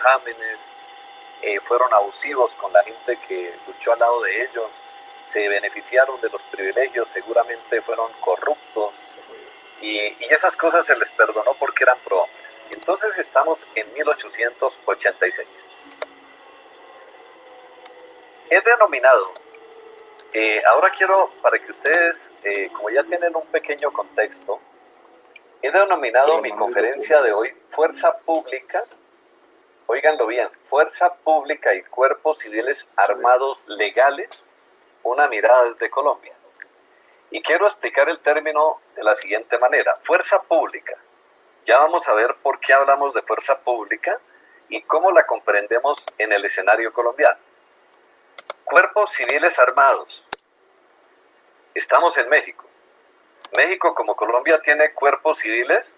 vejámenes, fueron abusivos con la gente que luchó al lado de ellos, se beneficiaron de los privilegios, seguramente fueron corruptos, y esas cosas se les perdonó porque eran prohombres. Entonces estamos en 1886. Es denominado, ahora quiero, para que ustedes, como ya tienen un pequeño contexto, he denominado mi conferencia de hoy Fuerza Pública, óiganlo bien, Fuerza Pública y Cuerpos Civiles Armados Legales, una mirada desde Colombia. Y quiero explicar el término de la siguiente manera. Fuerza pública. Ya vamos a ver por qué hablamos de fuerza pública y cómo la comprendemos en el escenario colombiano. Cuerpos civiles armados. Estamos en México. México, como Colombia, tiene cuerpos civiles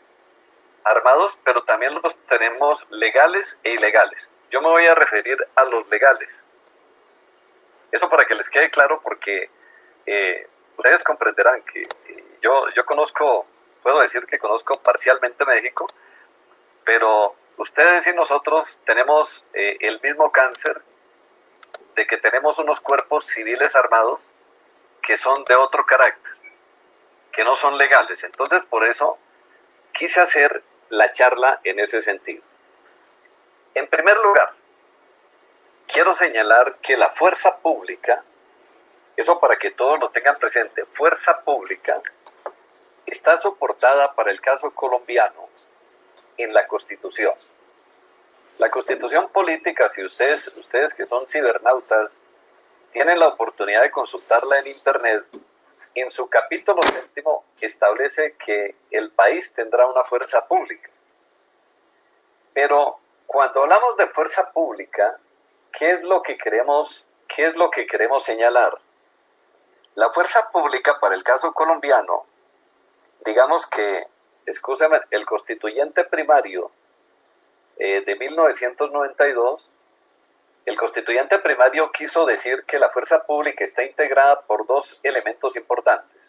armados, pero también los tenemos legales e ilegales. Yo me voy a referir a los legales. Eso para que les quede claro, porque ustedes comprenderán que yo conozco, puedo decir que conozco parcialmente México, pero ustedes y nosotros tenemos el mismo cáncer de que tenemos unos cuerpos civiles armados que son de otro carácter, que no son legales. Entonces, por eso quise hacer la charla en ese sentido. En primer lugar, quiero señalar que la fuerza pública, eso para que todos lo tengan presente, fuerza pública está soportada para el caso colombiano en la Constitución. La Constitución política, si ustedes que son cibernautas, tienen la oportunidad de consultarla en internet, en su capítulo 7º establece que el país tendrá una fuerza pública. Pero cuando hablamos de fuerza pública, ¿qué es lo que queremos señalar? La fuerza pública para el caso colombiano, digamos que, excúsenme, el constituyente primario de 1992, el constituyente primario quiso decir que la fuerza pública está integrada por dos elementos importantes: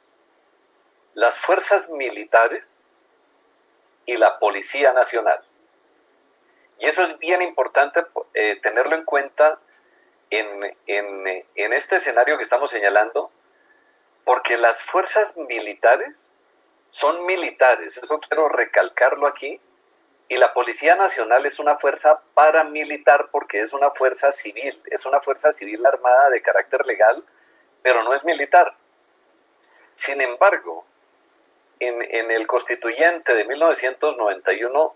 las fuerzas militares y la Policía Nacional. Y eso es bien importante tenerlo en cuenta en este escenario que estamos señalando, porque las fuerzas militares son militares, eso quiero recalcarlo aquí, y la Policía Nacional es una fuerza paramilitar porque es una fuerza civil armada de carácter legal, pero no es militar. Sin embargo, en el constituyente de 1991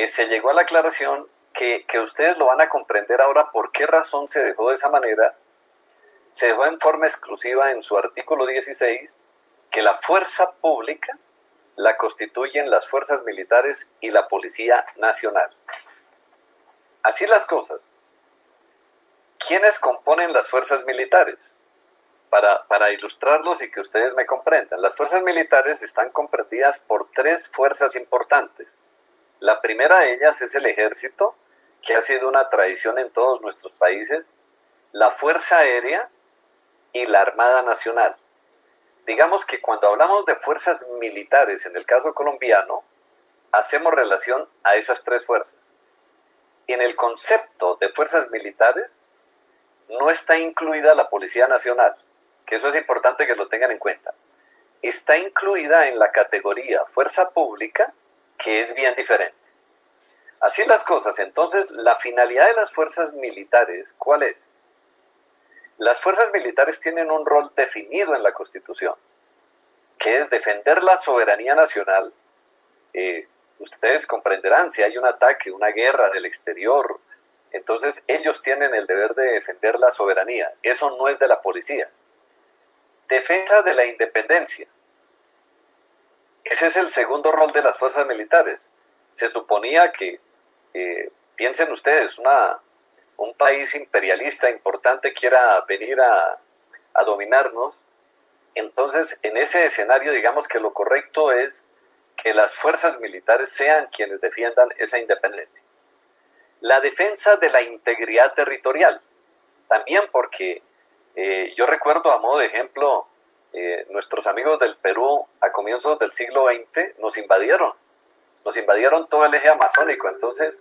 se llegó a la aclaración que ustedes lo van a comprender ahora por qué razón se dejó de esa manera. Se dejó en forma exclusiva en su artículo 16 que la fuerza pública la constituyen las fuerzas militares y la Policía Nacional. Así las cosas. ¿Quiénes componen las fuerzas militares? Para ilustrarlos y que ustedes me comprendan, las fuerzas militares están comprendidas por tres fuerzas importantes. La primera de ellas es el ejército, que ha sido una tradición en todos nuestros países, la Fuerza Aérea y la Armada Nacional. Digamos que cuando hablamos de fuerzas militares, en el caso colombiano, hacemos relación a esas tres fuerzas. En el concepto de fuerzas militares no está incluida la Policía Nacional, que eso es importante que lo tengan en cuenta. Está incluida en la categoría fuerza pública, que es bien diferente. Así las cosas, entonces, la finalidad de las fuerzas militares, ¿cuál es? Las fuerzas militares tienen un rol definido en la Constitución, que es defender la soberanía nacional. Ustedes comprenderán, si hay un ataque, una guerra del exterior, entonces ellos tienen el deber de defender la soberanía. Eso no es de la policía. Defensa de la independencia. Ese es el segundo rol de las fuerzas militares. Se suponía que, piensen ustedes, un país imperialista importante quiera venir a dominarnos, entonces en ese escenario digamos que lo correcto es que las fuerzas militares sean quienes defiendan esa independencia. La defensa de la integridad territorial, también porque yo recuerdo a modo de ejemplo, nuestros amigos del Perú a comienzos del siglo XX nos invadieron todo el eje amazónico. Entonces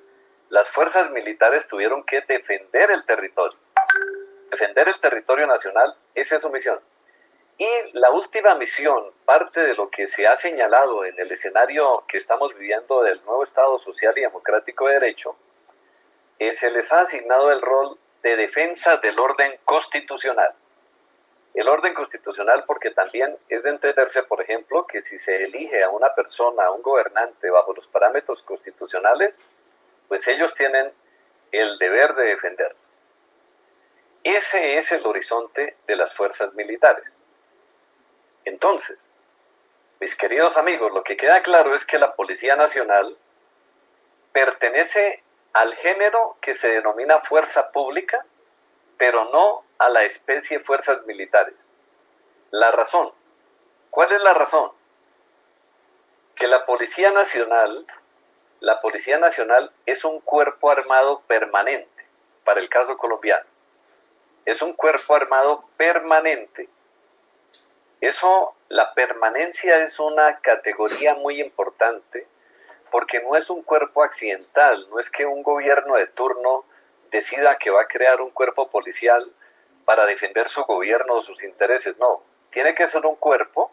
las fuerzas militares tuvieron que defender el territorio. Defender el territorio nacional, esa es su misión. Y la última misión, parte de lo que se ha señalado en el escenario que estamos viviendo del nuevo Estado Social y Democrático de Derecho, se les ha asignado el rol de defensa del orden constitucional. El orden constitucional porque también es de entenderse, por ejemplo, que si se elige a una persona, a un gobernante bajo los parámetros constitucionales, pues ellos tienen el deber de defender. Ese es el horizonte de las fuerzas militares. Entonces, mis queridos amigos, lo que queda claro es que la Policía Nacional pertenece al género que se denomina fuerza pública, pero no a la especie fuerzas militares. La razón. ¿Cuál es la razón? Que la Policía Nacional es un cuerpo armado permanente, para el caso colombiano. Es un cuerpo armado permanente. Eso, la permanencia es una categoría muy importante porque no es un cuerpo accidental, no es que un gobierno de turno decida que va a crear un cuerpo policial para defender su gobierno o sus intereses, no. Tiene que ser un cuerpo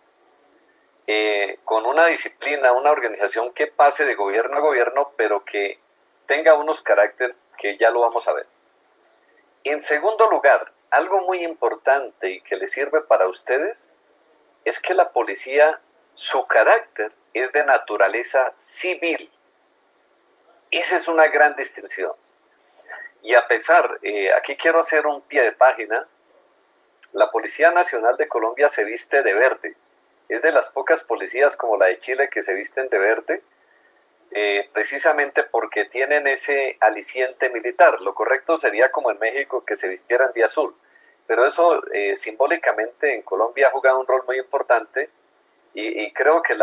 con una disciplina, una organización que pase de gobierno a gobierno, pero que tenga unos caracteres que ya lo vamos a ver. En segundo lugar, algo muy importante y que les sirve para ustedes es que la policía, su carácter es de naturaleza civil. Esa es una gran distinción. Y a pesar, aquí quiero hacer un pie de página, la Policía Nacional de Colombia se viste de verde. Es de las pocas policías como la de Chile que se visten de verde, precisamente porque tienen ese aliciente militar. Lo correcto sería como en México que se vistieran de azul. Pero eso simbólicamente en Colombia ha jugado un rol muy importante y creo que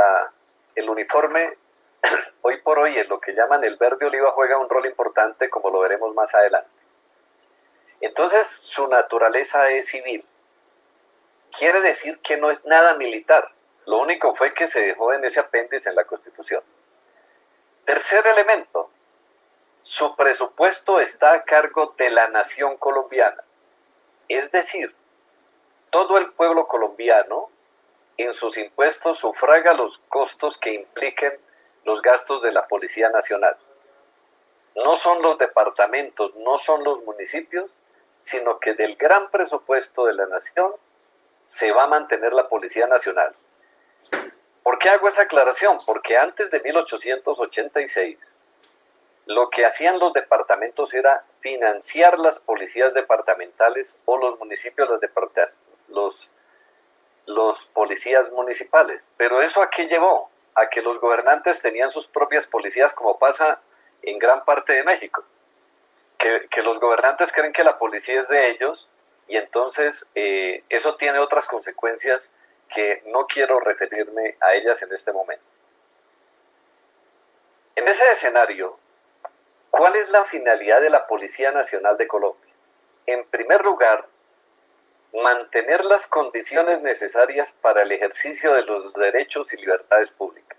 el uniforme hoy por hoy en lo que llaman el verde oliva juega un rol importante como lo veremos más adelante. Entonces su naturaleza es civil. Quiere decir que no es nada militar. Lo único fue que se dejó en ese apéndice en la Constitución. Tercer elemento, su presupuesto está a cargo de la nación colombiana. Es decir, todo el pueblo colombiano en sus impuestos sufraga los costos que impliquen los gastos de la Policía Nacional. No son los departamentos, no son los municipios, sino que del gran presupuesto de la nación se va a mantener la Policía Nacional. ¿Por qué hago esa aclaración? Porque antes de 1886, lo que hacían los departamentos era financiar las policías departamentales o los municipios, los policías municipales. Pero ¿eso a qué llevó? A que los gobernantes tenían sus propias policías, como pasa en gran parte de México. Que los gobernantes creen que la policía es de ellos y entonces eso tiene otras consecuencias que no quiero referirme a ellas en este momento. En ese escenario, ¿cuál es la finalidad de la Policía Nacional de Colombia? En primer lugar, mantener las condiciones necesarias para el ejercicio de los derechos y libertades públicas.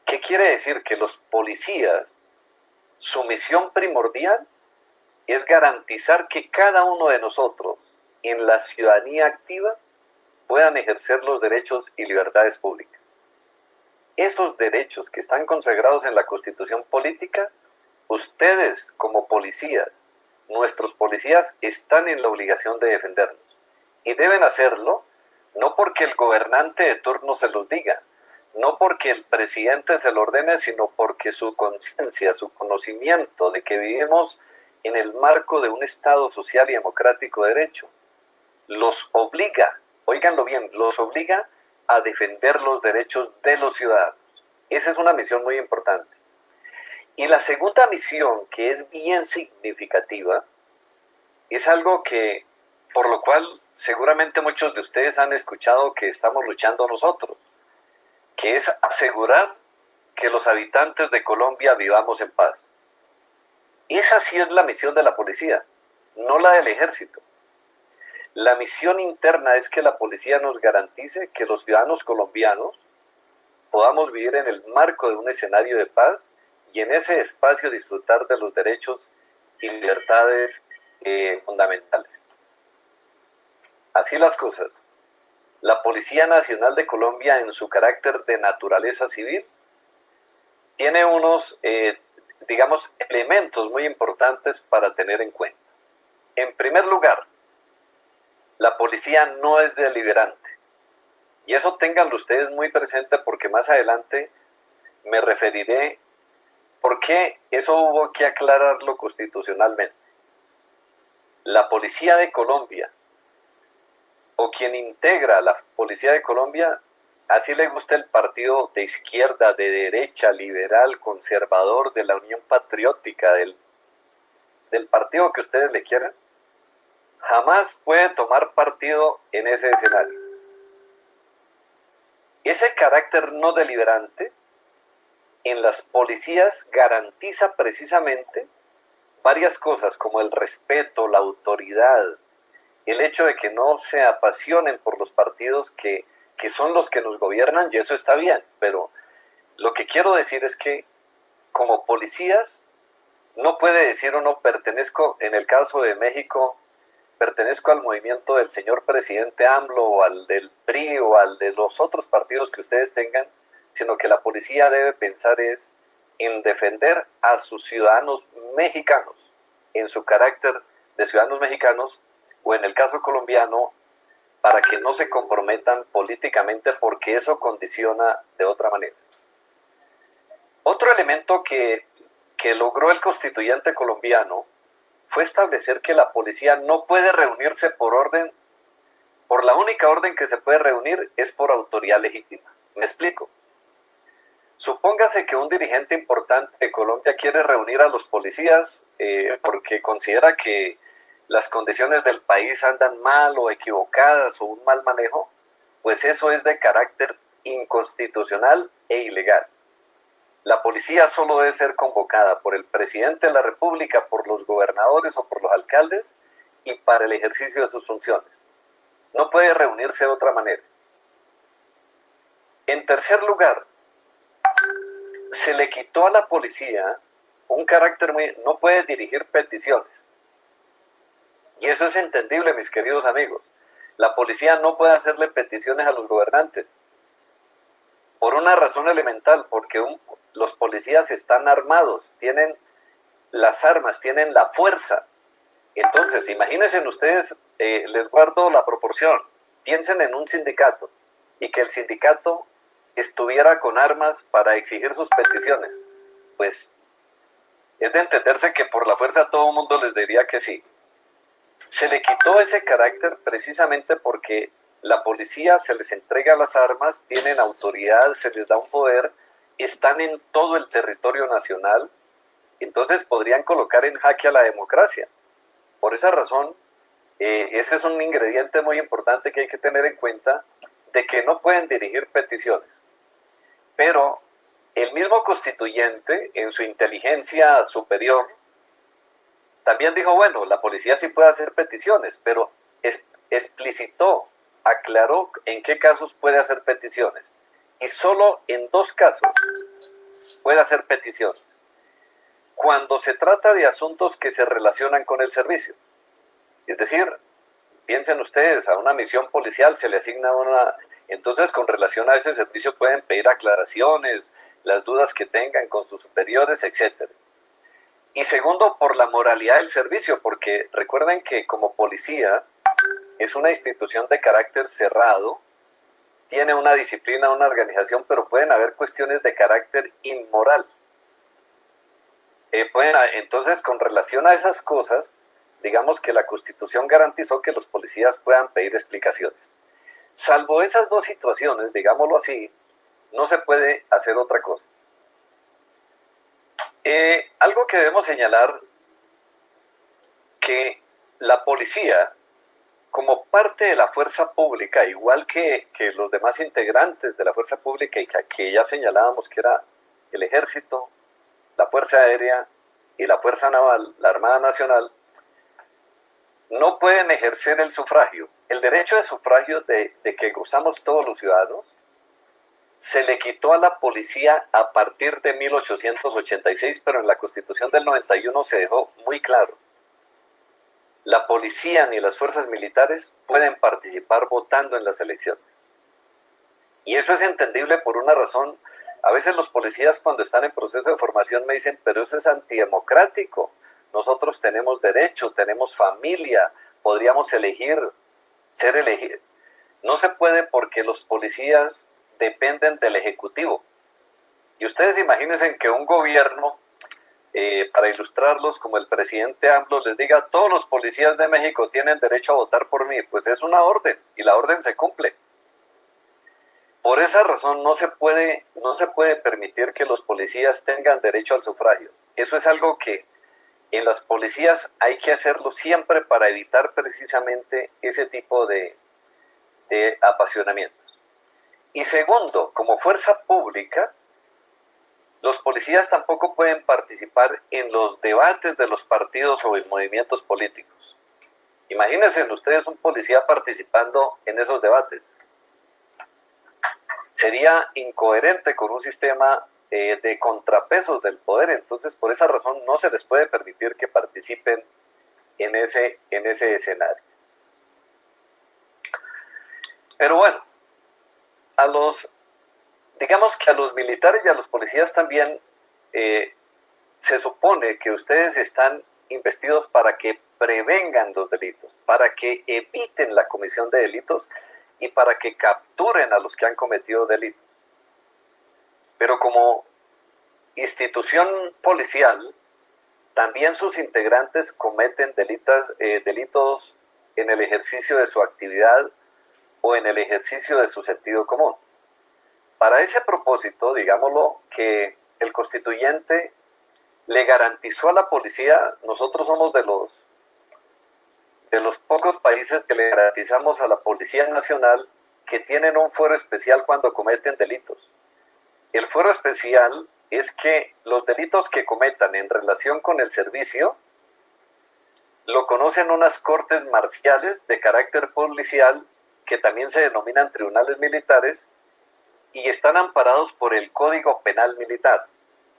¿Qué quiere decir? Que los policías, su misión primordial es garantizar que cada uno de nosotros en la ciudadanía activa puedan ejercer los derechos y libertades públicas. Esos derechos que están consagrados en la Constitución política, ustedes como policías, nuestros policías están en la obligación de defendernos. Y deben hacerlo no porque el gobernante de turno se los diga, no porque el presidente se lo ordene, sino porque su conciencia, su conocimiento de que vivimos en el marco de un Estado social y democrático de derecho, los obliga, óiganlo bien, los obliga a defender los derechos de los ciudadanos. Esa es una misión muy importante. Y la segunda misión, que es bien significativa, es algo que, por lo cual seguramente muchos de ustedes han escuchado que estamos luchando nosotros, que es asegurar que los habitantes de Colombia vivamos en paz. Esa sí es la misión de la policía, no la del ejército. La misión interna es que la policía nos garantice que los ciudadanos colombianos podamos vivir en el marco de un escenario de paz y en ese espacio disfrutar de los derechos y libertades fundamentales. Así las cosas. La Policía Nacional de Colombia, en su carácter de naturaleza civil, tiene unos, digamos, elementos muy importantes para tener en cuenta. En primer lugar, la policía no es deliberante. Y eso ténganlo ustedes muy presente porque más adelante me referiré por qué eso hubo que aclararlo constitucionalmente. La Policía de Colombia, o quien integra la Policía de Colombia, así le gusta el partido de izquierda, de derecha, liberal, conservador, de la Unión Patriótica, del partido que ustedes le quieran, jamás puede tomar partido en ese escenario. Ese carácter no deliberante en las policías garantiza precisamente varias cosas como el respeto, la autoridad, el hecho de que no se apasionen por los partidos que son los que nos gobiernan, y eso está bien, pero lo que quiero decir es que como policías no puede decir uno pertenezco, en el caso de México, pertenezco al movimiento del señor presidente AMLO o al del PRI o al de los otros partidos que ustedes tengan, sino que la policía debe pensar es en defender a sus ciudadanos mexicanos, en su carácter de ciudadanos mexicanos, o en el caso colombiano, para que no se comprometan políticamente porque eso condiciona de otra manera. Otro elemento que logró el constituyente colombiano fue establecer que la policía no puede reunirse por la única orden que se puede reunir es por autoridad legítima. ¿Me explico? Supóngase que un dirigente importante de Colombia quiere reunir a los policías porque considera que las condiciones del país andan mal o equivocadas o un mal manejo, pues eso es de carácter inconstitucional e ilegal. La policía solo debe ser convocada por el presidente de la República, por los gobernadores o por los alcaldes y para el ejercicio de sus funciones. No puede reunirse de otra manera. En tercer lugar, se le quitó a la policía un carácter no puede dirigir peticiones. Y eso es entendible, mis queridos amigos. La policía no puede hacerle peticiones a los gobernantes. Por una razón elemental, porque los policías están armados, tienen las armas, tienen la fuerza. Entonces, imagínense ustedes, les guardo la proporción, piensen en un sindicato y que el sindicato estuviera con armas para exigir sus peticiones. Pues es de entenderse que por la fuerza todo el mundo les diría que sí. Se le quitó ese carácter precisamente porque la policía se les entrega las armas, tienen autoridad, se les da un poder, están en todo el territorio nacional, entonces podrían colocar en jaque a la democracia. Por esa razón, ese es un ingrediente muy importante que hay que tener en cuenta, de que no pueden dirigir peticiones. Pero el mismo constituyente, en su inteligencia superior, también dijo, bueno, la policía sí puede hacer peticiones, pero explicitó, aclaró en qué casos puede hacer peticiones. Y solo en 2 casos puede hacer peticiones. Cuando se trata de asuntos que se relacionan con el servicio. Es decir, piensen ustedes, a una misión policial se le asigna una... Entonces, con relación a ese servicio pueden pedir aclaraciones, las dudas que tengan con sus superiores, etcétera. Y segundo, por la moralidad del servicio, porque recuerden que como policía es una institución de carácter cerrado, tiene una disciplina, una organización, pero pueden haber cuestiones de carácter inmoral. Entonces, con relación a esas cosas, digamos que la Constitución garantizó que los policías puedan pedir explicaciones. Salvo esas 2 situaciones, digámoslo así, no se puede hacer otra cosa. Algo que debemos señalar, que la policía, como parte de la fuerza pública, igual que los demás integrantes de la fuerza pública, y que ya señalábamos que era el ejército, la fuerza aérea y la fuerza naval, la Armada Nacional, no pueden ejercer el sufragio. El derecho de sufragio de que gozamos todos los ciudadanos se le quitó a la policía a partir de 1886, pero en la Constitución del 91 se dejó muy claro. La policía ni las fuerzas militares pueden participar votando en las elecciones. Y eso es entendible por una razón. A veces los policías cuando están en proceso de formación me dicen, pero eso es antidemocrático. Nosotros tenemos derechos, tenemos familia, podríamos elegir, ser elegidos. No se puede porque los policías dependen del Ejecutivo. Y ustedes imagínense que un gobierno, para ilustrarlos, como el presidente AMLO, les diga, todos los policías de México tienen derecho a votar por mí. Pues es una orden y la orden se cumple. Por esa razón no se puede permitir que los policías tengan derecho al sufragio. Eso es algo que en las policías hay que hacerlo siempre para evitar precisamente ese tipo de apasionamientos. Y segundo, como fuerza pública, los policías tampoco pueden participar en los debates de los partidos o en movimientos políticos. Imagínense ustedes un policía participando en esos debates. Sería incoherente con un sistema de contrapesos del poder. Entonces, por esa razón no se les puede permitir que participen en ese escenario. Pero bueno, digamos que a los militares y a los policías también se supone que ustedes están investidos para que prevengan los delitos, para que eviten la comisión de delitos y para que capturen a los que han cometido delitos. Pero como institución policial, también sus integrantes cometen delitos en el ejercicio de su actividad o en el ejercicio de su sentido común. Para ese propósito, digámoslo, que el constituyente le garantizó a la policía, nosotros somos de los pocos países que le garantizamos a la Policía Nacional que tienen un fuero especial cuando cometen delitos. El fuero especial es que los delitos que cometan en relación con el servicio lo conocen unas cortes marciales de carácter policial que también se denominan tribunales militares y están amparados por el Código Penal Militar.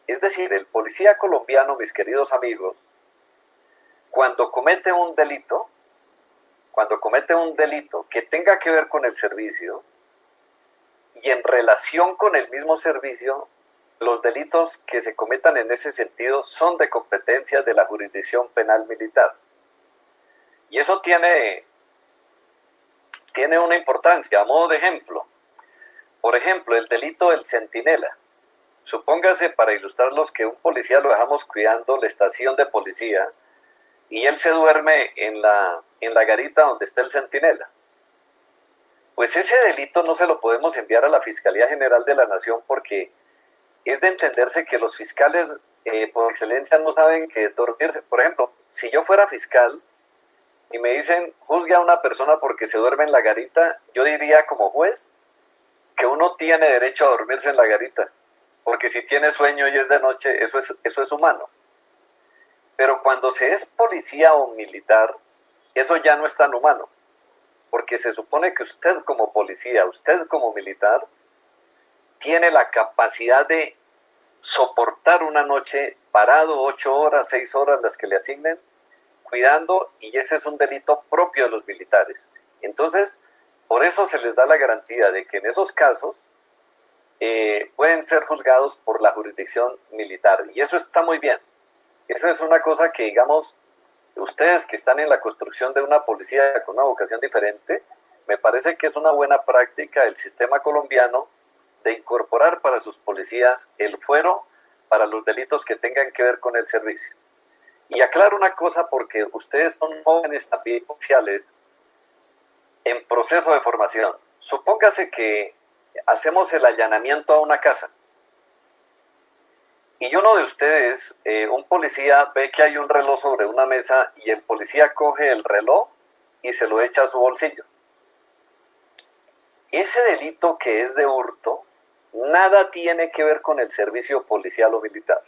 Es decir, el policía colombiano, mis queridos amigos, cuando comete un delito que tenga que ver con el servicio y en relación con el mismo servicio, los delitos que se cometan en ese sentido son de competencia de la jurisdicción penal militar. Y eso tiene una importancia. A modo de ejemplo, por ejemplo, el delito del centinela. Supóngase, para ilustrarlos, que un policía lo dejamos cuidando la estación de policía y él se duerme en la garita donde está el centinela. Pues ese delito no se lo podemos enviar a la Fiscalía General de la Nación porque es de entenderse que los fiscales por excelencia no saben que dormirse. Por ejemplo, si yo fuera fiscal y me dicen juzgue a una persona porque se duerme en la garita, yo diría como juez que uno tiene derecho a dormirse en la garita, porque si tiene sueño y es de noche, eso es humano. Pero cuando se es policía o militar, eso ya no es tan humano, porque se supone que usted como policía, usted como militar, tiene la capacidad de soportar una noche parado 8 horas, 6 horas, las que le asignen, cuidando, y ese es un delito propio de los militares. Entonces, por eso se les da la garantía de que en esos casos pueden ser juzgados por la jurisdicción militar. Y eso está muy bien. Eso es una cosa que, digamos, ustedes que están en la construcción de una policía con una vocación diferente, me parece que es una buena práctica el sistema colombiano de incorporar para sus policías el fuero para los delitos que tengan que ver con el servicio. Y aclaro una cosa porque ustedes son jóvenes también policiales en proceso de formación. Supóngase que hacemos el allanamiento a una casa y uno de ustedes, un policía, ve que hay un reloj sobre una mesa y el policía coge el reloj y se lo echa a su bolsillo. Ese delito que es de hurto, nada tiene que ver con el servicio policial o militar.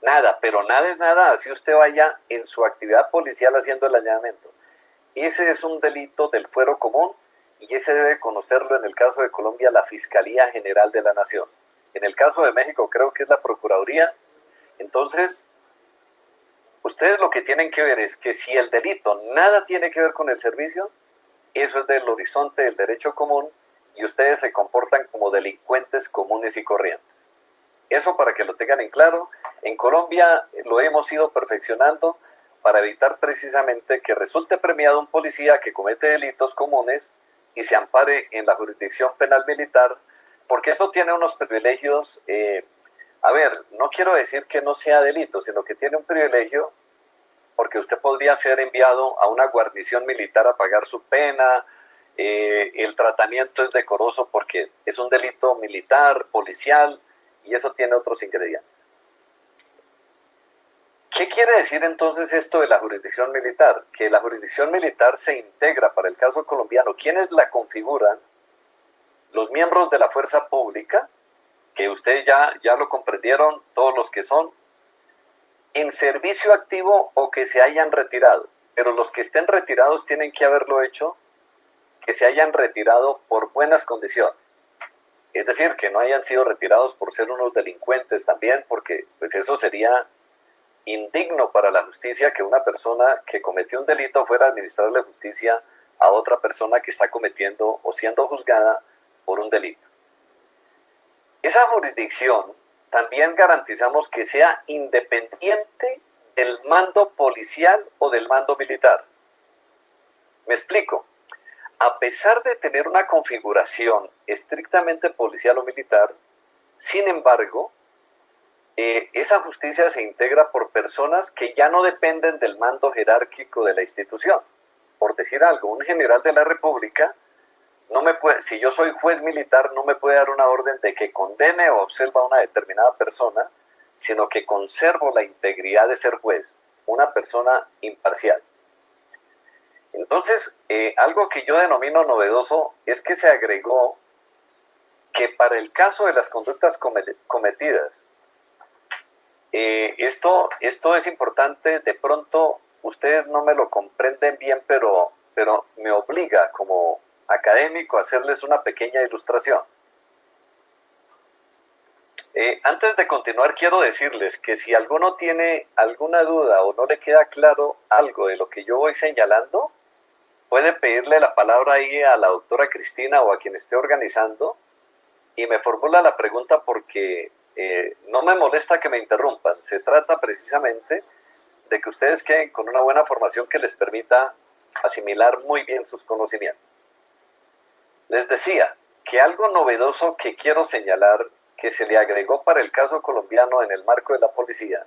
Nada, pero nada es nada, así usted vaya en su actividad policial haciendo el allanamiento. Ese es un delito del fuero común y ese debe conocerlo en el caso de Colombia la Fiscalía General de la Nación. En el caso de México creo que es la Procuraduría. Entonces, ustedes lo que tienen que ver es que si el delito nada tiene que ver con el servicio, eso es del horizonte del derecho común y ustedes se comportan como delincuentes comunes y corrientes. Eso para que lo tengan en claro. En Colombia lo hemos ido perfeccionando para evitar precisamente que resulte premiado un policía que comete delitos comunes y se ampare en la jurisdicción penal militar, porque eso tiene unos privilegios. A ver, no quiero decir que no sea delito, sino que tiene un privilegio porque usted podría ser enviado a una guarnición militar a pagar su pena. El tratamiento es decoroso porque es un delito militar, policial, y eso tiene otros ingredientes. ¿Qué quiere decir entonces esto de la jurisdicción militar? Que la jurisdicción militar se integra para el caso colombiano. ¿Quiénes la configuran? Los miembros de la fuerza pública, que ustedes ya lo comprendieron, todos los que son en servicio activo o que se hayan retirado. Pero los que estén retirados tienen que haberlo hecho, que se hayan retirado por buenas condiciones. Es decir, que no hayan sido retirados por ser unos delincuentes también, porque pues eso sería indigno para la justicia que una persona que cometió un delito fuera a administrarle justicia a otra persona que está cometiendo o siendo juzgada por un delito. Esa jurisdicción también garantizamos que sea independiente del mando policial o del mando militar. Me explico. A pesar de tener una configuración estrictamente policial o militar, sin embargo, esa justicia se integra por personas que ya no dependen del mando jerárquico de la institución. Por decir algo, un general de la República no me puede, si yo soy juez militar, no me puede dar una orden de que condene o observa a una determinada persona, sino que conservo la integridad de ser juez, una persona imparcial. Entonces, algo que yo denomino novedoso es que se agregó que para el caso de las conductas cometidas, esto es importante. De pronto ustedes no me lo comprenden bien, pero me obliga como académico a hacerles una pequeña ilustración. Antes de continuar, quiero decirles que si alguno tiene alguna duda o no le queda claro algo de lo que yo voy señalando, puede pedirle la palabra ahí a la doctora Cristina o a quien esté organizando y me formula la pregunta porque no me molesta que me interrumpan. Se trata precisamente de que ustedes queden con una buena formación que les permita asimilar muy bien sus conocimientos. Les decía que algo novedoso que quiero señalar que se le agregó para el caso colombiano en el marco de la policía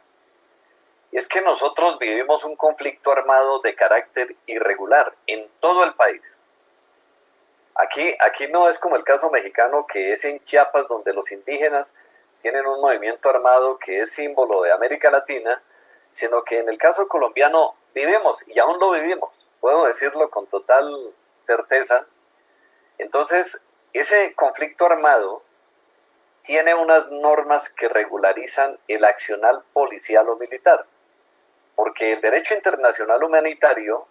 es que nosotros vivimos un conflicto armado de carácter irregular en todo el país. Aquí no es como el caso mexicano, que es en Chiapas, donde los indígenas tienen un movimiento armado que es símbolo de América Latina, sino que en el caso colombiano vivimos, y aún lo vivimos, puedo decirlo con total certeza. Entonces, ese conflicto armado tiene unas normas que regularizan el accionar policial o militar, porque el derecho internacional humanitario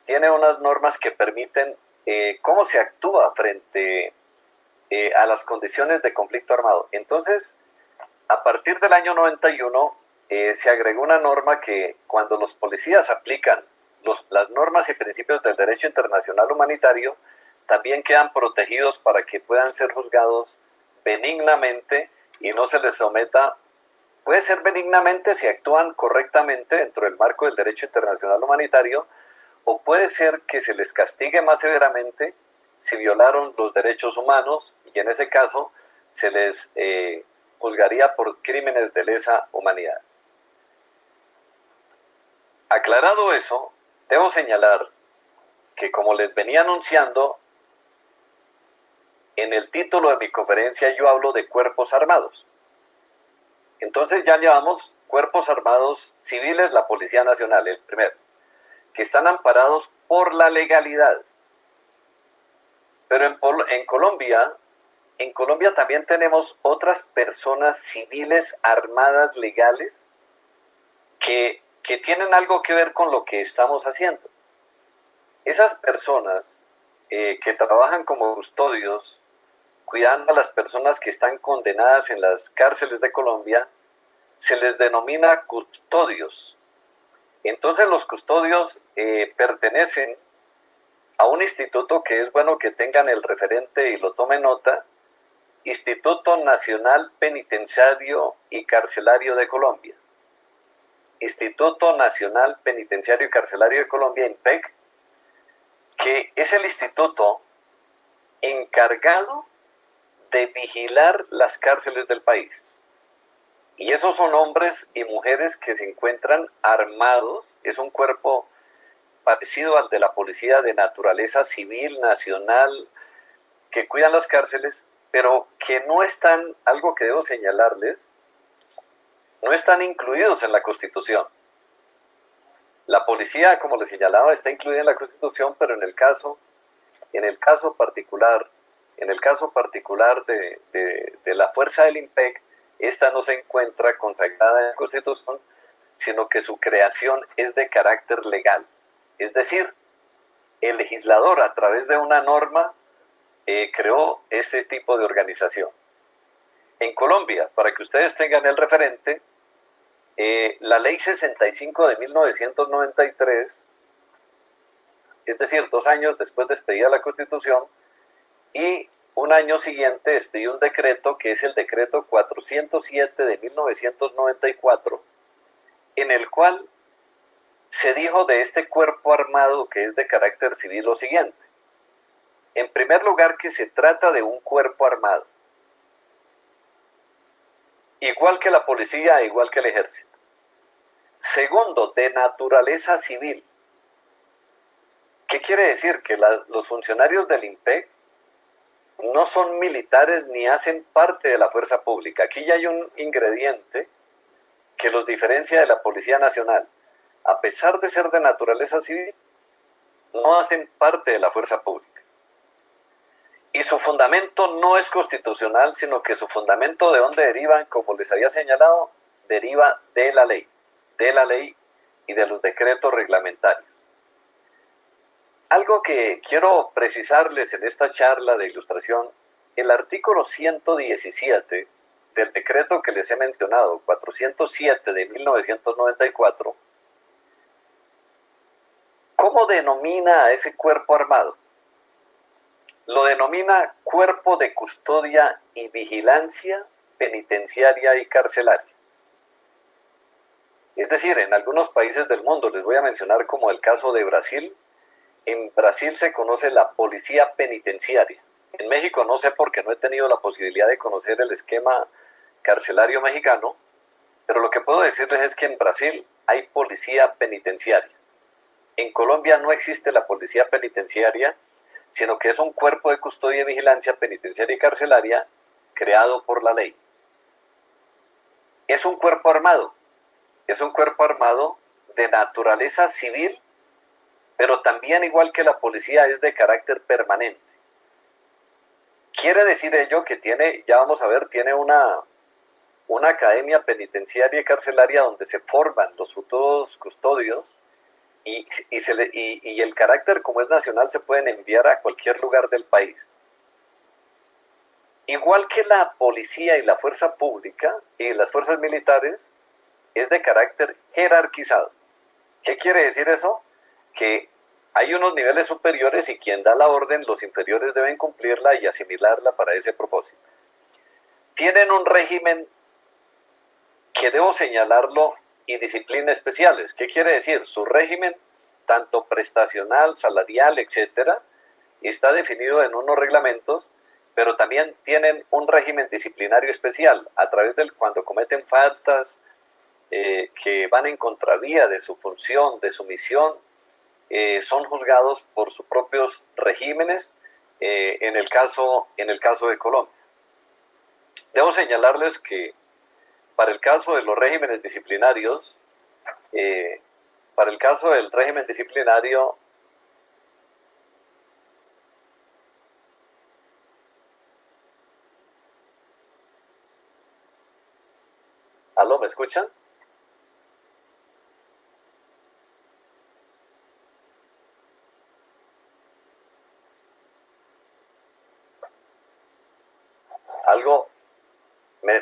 tiene unas normas que permiten cómo se actúa frente a las condiciones de conflicto armado. Entonces, a partir del año 91, se agregó una norma que cuando los policías aplican las normas y principios del derecho internacional humanitario, también quedan protegidos para que puedan ser juzgados benignamente y no se les someta. Puede ser benignamente si actúan correctamente dentro del marco del derecho internacional humanitario, o puede ser que se les castigue más severamente si violaron los derechos humanos, y en ese caso se les juzgaría por crímenes de lesa humanidad. Aclarado eso, debo señalar que, como les venía anunciando, en el título de mi conferencia yo hablo de cuerpos armados. Entonces ya llevamos cuerpos armados civiles, la Policía Nacional, el primero, que están amparados por la legalidad. Pero en Colombia también tenemos otras personas civiles armadas legales que tienen algo que ver con lo que estamos haciendo. Esas personas que trabajan como custodios, cuidando a las personas que están condenadas en las cárceles de Colombia, se les denomina custodios. Entonces los custodios pertenecen a un instituto que es bueno que tengan el referente y lo tomen nota: Instituto Nacional Penitenciario y Carcelario de Colombia. Instituto Nacional Penitenciario y Carcelario de Colombia, INPEC, que es el instituto encargado de vigilar las cárceles del país. Y esos son hombres y mujeres que se encuentran armados. Es un cuerpo parecido al de la policía de naturaleza civil nacional que cuidan las cárceles, pero que no están, algo que debo señalarles, no están incluidos en la Constitución. La policía, como les señalaba, está incluida en la Constitución, pero en el caso particular de la fuerza del INPEC, esta no se encuentra consagrada en la Constitución, sino que su creación es de carácter legal. Es decir, el legislador, a través de una norma, creó este tipo de organización. En Colombia, para que ustedes tengan el referente, la ley 65 de 1993, es decir, 2 años después de expedida la Constitución, y un año siguiente expidió un decreto que es el decreto 407 de 1994, en el cual se dijo de este cuerpo armado que es de carácter civil lo siguiente: en primer lugar, que se trata de un cuerpo armado, igual que la policía, igual que el ejército. Segundo, de naturaleza civil. ¿Qué quiere decir? Que los funcionarios del INPEC no son militares ni hacen parte de la fuerza pública. Aquí ya hay un ingrediente que los diferencia de la Policía Nacional. A pesar de ser de naturaleza civil, no hacen parte de la fuerza pública. Y su fundamento no es constitucional, sino que su fundamento, ¿de dónde deriva? Como les había señalado, deriva de la ley y de los decretos reglamentarios. Algo que quiero precisarles en esta charla de ilustración: el artículo 117 del decreto que les he mencionado, 407 de 1994, ¿cómo denomina a ese cuerpo armado? Lo denomina Cuerpo de Custodia y Vigilancia Penitenciaria y Carcelaria. Es decir, en algunos países del mundo, les voy a mencionar como el caso de Brasil. En Brasil se conoce la policía penitenciaria. En México no sé, porque no he tenido la posibilidad de conocer el esquema carcelario mexicano, pero lo que puedo decirles es que en Brasil hay policía penitenciaria. En Colombia no existe la policía penitenciaria, sino que es un cuerpo de custodia y vigilancia penitenciaria y carcelaria creado por la ley. Es un cuerpo armado de naturaleza civil, pero también, igual que la policía, es de carácter permanente. Quiere decir ello que tiene, ya vamos a ver, tiene una academia penitenciaria y carcelaria donde se forman los futuros custodios, y el carácter, como es nacional, se pueden enviar a cualquier lugar del país. Igual que la policía y la fuerza pública y las fuerzas militares, es de carácter jerarquizado. ¿Qué quiere decir eso? Que hay unos niveles superiores y quien da la orden, los inferiores deben cumplirla y asimilarla para ese propósito. Tienen un régimen que debo señalarlo y disciplina especiales. ¿Qué quiere decir? Su régimen, tanto prestacional, salarial, etcétera, está definido en unos reglamentos, pero también tienen un régimen disciplinario especial, a través del cuando cometen faltas que van en contravía de su función, de su misión, son juzgados por sus propios regímenes, en el caso de Colombia. Debo señalarles que para el caso de los regímenes disciplinarios, para el caso del régimen disciplinario, ¿aló, me escuchan?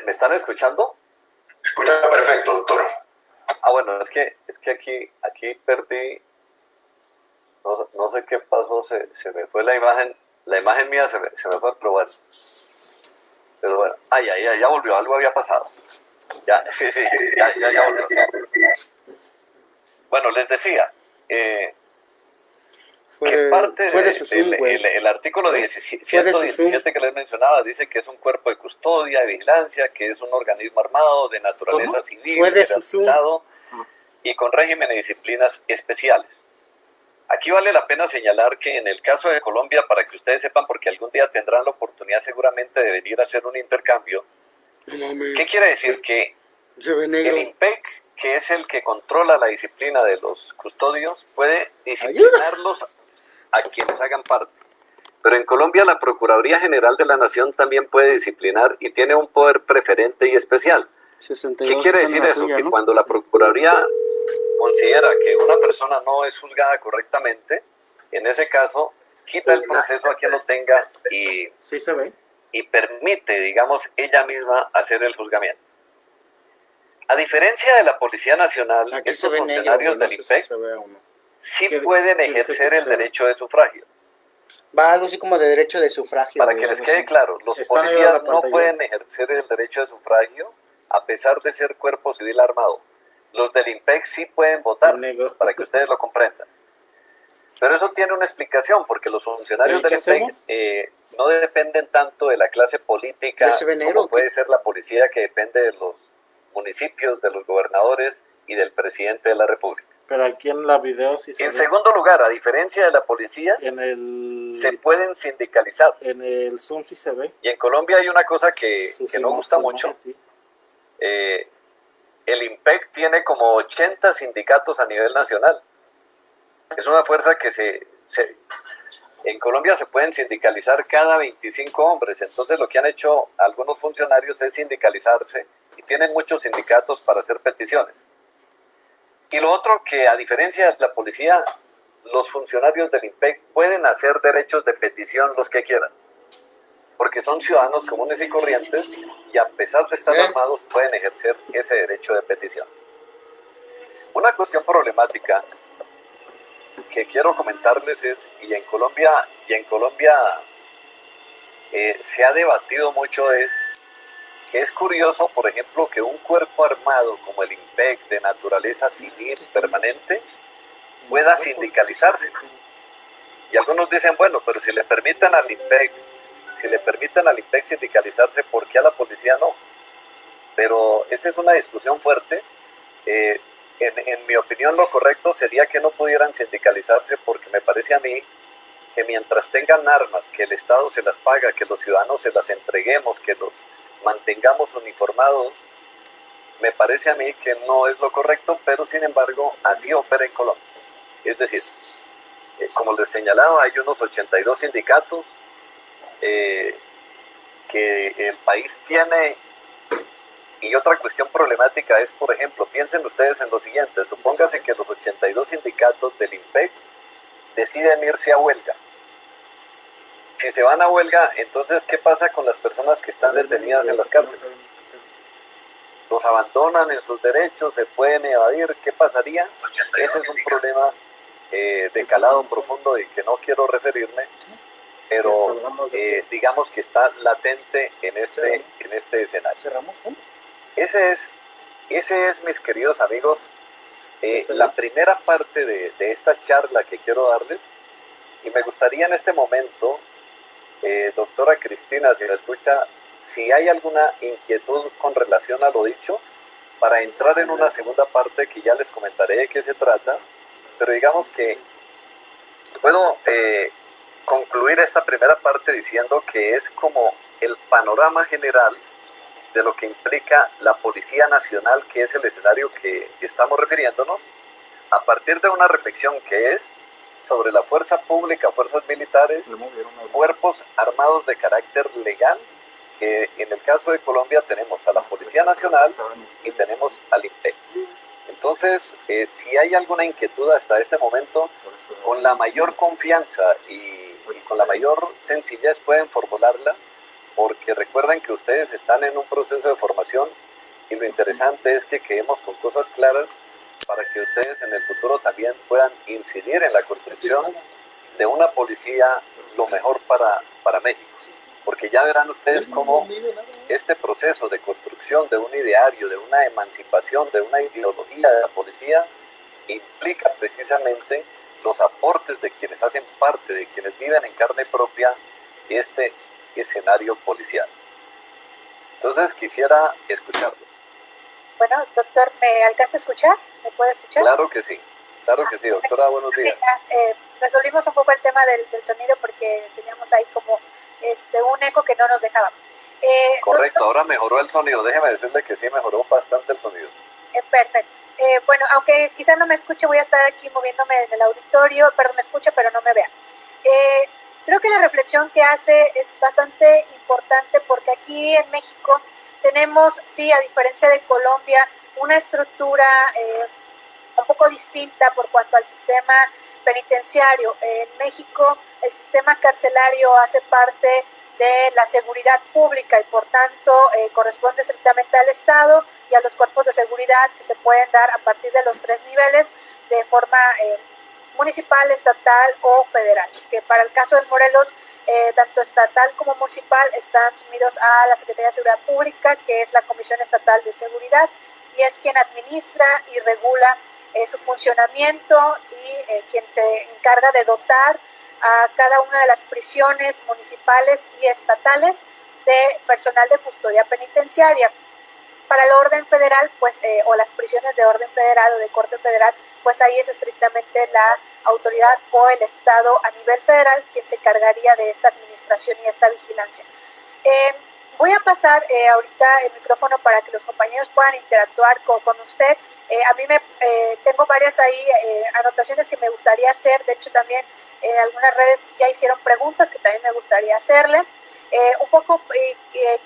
¿Me están escuchando? Escucha perfecto, doctor. Ah, bueno, es que aquí perdí, no sé qué pasó, se me fue la imagen mía se me fue a probar. Pero bueno, ya volvió, algo había pasado. Ya, sí, ya volvió. Bueno, les decía, que parte Fue de su Zoom, güey. el artículo Fue de su Zoom. 117 que les mencionaba dice que es un cuerpo de custodia, de vigilancia, que es un organismo armado de naturaleza civil, Fue de su Zoom. jerarquizado y con régimen de disciplinas especiales. Aquí vale la pena señalar que en el caso de Colombia, para que ustedes sepan, porque algún día tendrán la oportunidad seguramente de venir a hacer un intercambio, ¿qué quiere decir? Que Se ve negro. el IMPEC, que es el que controla la disciplina de los custodios, puede disciplinarlos a quienes hagan parte. Pero en Colombia la Procuraduría General de la Nación también puede disciplinar y tiene un poder preferente y especial. 62 ¿Qué quiere decir eso? tuya, Que ¿no? cuando la Procuraduría considera que una persona no es juzgada correctamente, en ese caso quita el proceso a quien lo tenga Sí se ve. y permite, digamos, ella misma hacer el juzgamiento. A diferencia de la Policía Nacional, Aquí se estos ve negro, funcionarios güey, no del sé IMPEC si se ve o no. sí ¿Qué- pueden qué dice ejercer que el se ve? derecho de sufragio. Va algo así como de derecho de sufragio. Para güey, que les algo quede así. claro, los Está negro policías la no pantalla. pueden ejercer el derecho de sufragio a pesar de ser cuerpo civil armado. Los del IMPEC sí pueden votar, En negro. para que ustedes lo comprendan. Pero eso tiene una explicación, porque los funcionarios del ¿Qué IMPEC hacemos? no dependen tanto de la clase política ¿Ya se ve negro como o qué? puede ser la policía, que depende de los municipios, de los gobernadores y del presidente de la República. Pero aquí en la video sí se En ve. segundo lugar, a diferencia de la policía, En el... se pueden sindicalizar. En el Zoom sí se ve. Y en Colombia hay una cosa que no gusta Su mucho. imagen, sí. El IMPEC tiene como 80 sindicatos a nivel nacional. Es una fuerza que en Colombia se pueden sindicalizar cada 25 hombres. Entonces lo que han hecho algunos funcionarios es sindicalizarse y tienen muchos sindicatos para hacer peticiones. Y lo otro, que a diferencia de la policía, los funcionarios del IMPEC pueden hacer derechos de petición los que quieran, porque son ciudadanos comunes y corrientes y a pesar de estar armados pueden ejercer ese derecho de petición. Una cuestión problemática que quiero comentarles es, y en Colombia se ha debatido mucho, es que es curioso, por ejemplo, que un cuerpo armado como el IMPEC de naturaleza civil permanente pueda sindicalizarse. Y algunos dicen, bueno, pero si le permiten al IMPEC sindicalizarse, ¿por qué a la policía no? Pero esa es una discusión fuerte. En mi opinión, lo correcto sería que no pudieran sindicalizarse, porque me parece a mí que mientras tengan armas, que el Estado se las paga, que los ciudadanos se las entreguemos, que los mantengamos uniformados, me parece a mí que no es lo correcto, pero sin embargo así opera en Colombia. Es decir, como les señalaba, hay unos 82 sindicatos que el país tiene. Y otra cuestión problemática es, por ejemplo, piensen ustedes en lo siguiente: supóngase que los 82 sindicatos del IMPEC deciden irse a huelga. Si se van a huelga, entonces, ¿qué pasa con las personas que están detenidas en las cárceles? Los abandonan en sus derechos, se pueden evadir, ¿qué pasaría? Ese es un problema de calado profundo y que no quiero referirme, pero digamos que está latente en este escenario. ¿Cerramos? Ese es, mis queridos amigos, la primera parte de esta charla que quiero darles, y me gustaría en este momento, doctora Cristina, si me escucha, si hay alguna inquietud con relación a lo dicho, para entrar en una segunda parte que ya les comentaré de qué se trata, pero digamos que puedo concluir esta primera parte diciendo que es como el panorama general de lo que implica la Policía Nacional, que es el escenario que estamos refiriéndonos, a partir de una reflexión que es sobre la fuerza pública, fuerzas militares, cuerpos armados de carácter legal, que en el caso de Colombia tenemos a la Policía Nacional y tenemos al IMPEC. Entonces, si hay alguna inquietud hasta este momento, con la mayor confianza y con la mayor sencillez pueden formularla, porque recuerden que ustedes están en un proceso de formación y lo interesante es que quedemos con cosas claras para que ustedes en el futuro también puedan incidir en la construcción de una policía lo mejor para México. Porque ya verán ustedes cómo este proceso de construcción de un ideario, de una emancipación, de una ideología de la policía, implica precisamente los aportes de quienes hacen parte, de quienes viven en carne propia este escenario policial. Entonces quisiera escucharlos. Bueno, doctor, ¿me alcanza a escuchar? ¿Me puede escuchar? Claro que sí, doctora, buenos días. Resolvimos un poco el tema del sonido porque teníamos ahí como un eco que no nos dejaba. Correcto, ahora mejoró el sonido, déjeme decirle que sí, mejoró bastante el sonido. Perfecto. Bueno, aunque quizás no me escuche, voy a estar aquí moviéndome en el auditorio, perdón, me escucha, pero no me vea. Creo que la reflexión que hace es bastante importante porque aquí en México tenemos, sí, a diferencia de Colombia, una estructura un poco distinta por cuanto al sistema penitenciario. En México el sistema carcelario hace parte de la seguridad pública y por tanto corresponde estrictamente al Estado y a los cuerpos de seguridad que se pueden dar a partir de los 3 niveles de forma municipal, estatal o federal, que para el caso de Morelos, tanto estatal como municipal están sumidos a la Secretaría de Seguridad Pública, que es la Comisión Estatal de Seguridad, y es quien administra y regula su funcionamiento y quien se encarga de dotar a cada una de las prisiones municipales y estatales de personal de custodia penitenciaria. Para el orden federal, pues, o las prisiones de orden federal o de corte federal, pues ahí es estrictamente la autoridad o el Estado a nivel federal quien se encargaría de esta administración y esta vigilancia. Voy a pasar ahorita el micrófono para que los compañeros puedan interactuar con usted. A mí tengo varias ahí anotaciones que me gustaría hacer. De hecho, también en algunas redes ya hicieron preguntas que también me gustaría hacerle. Un poco,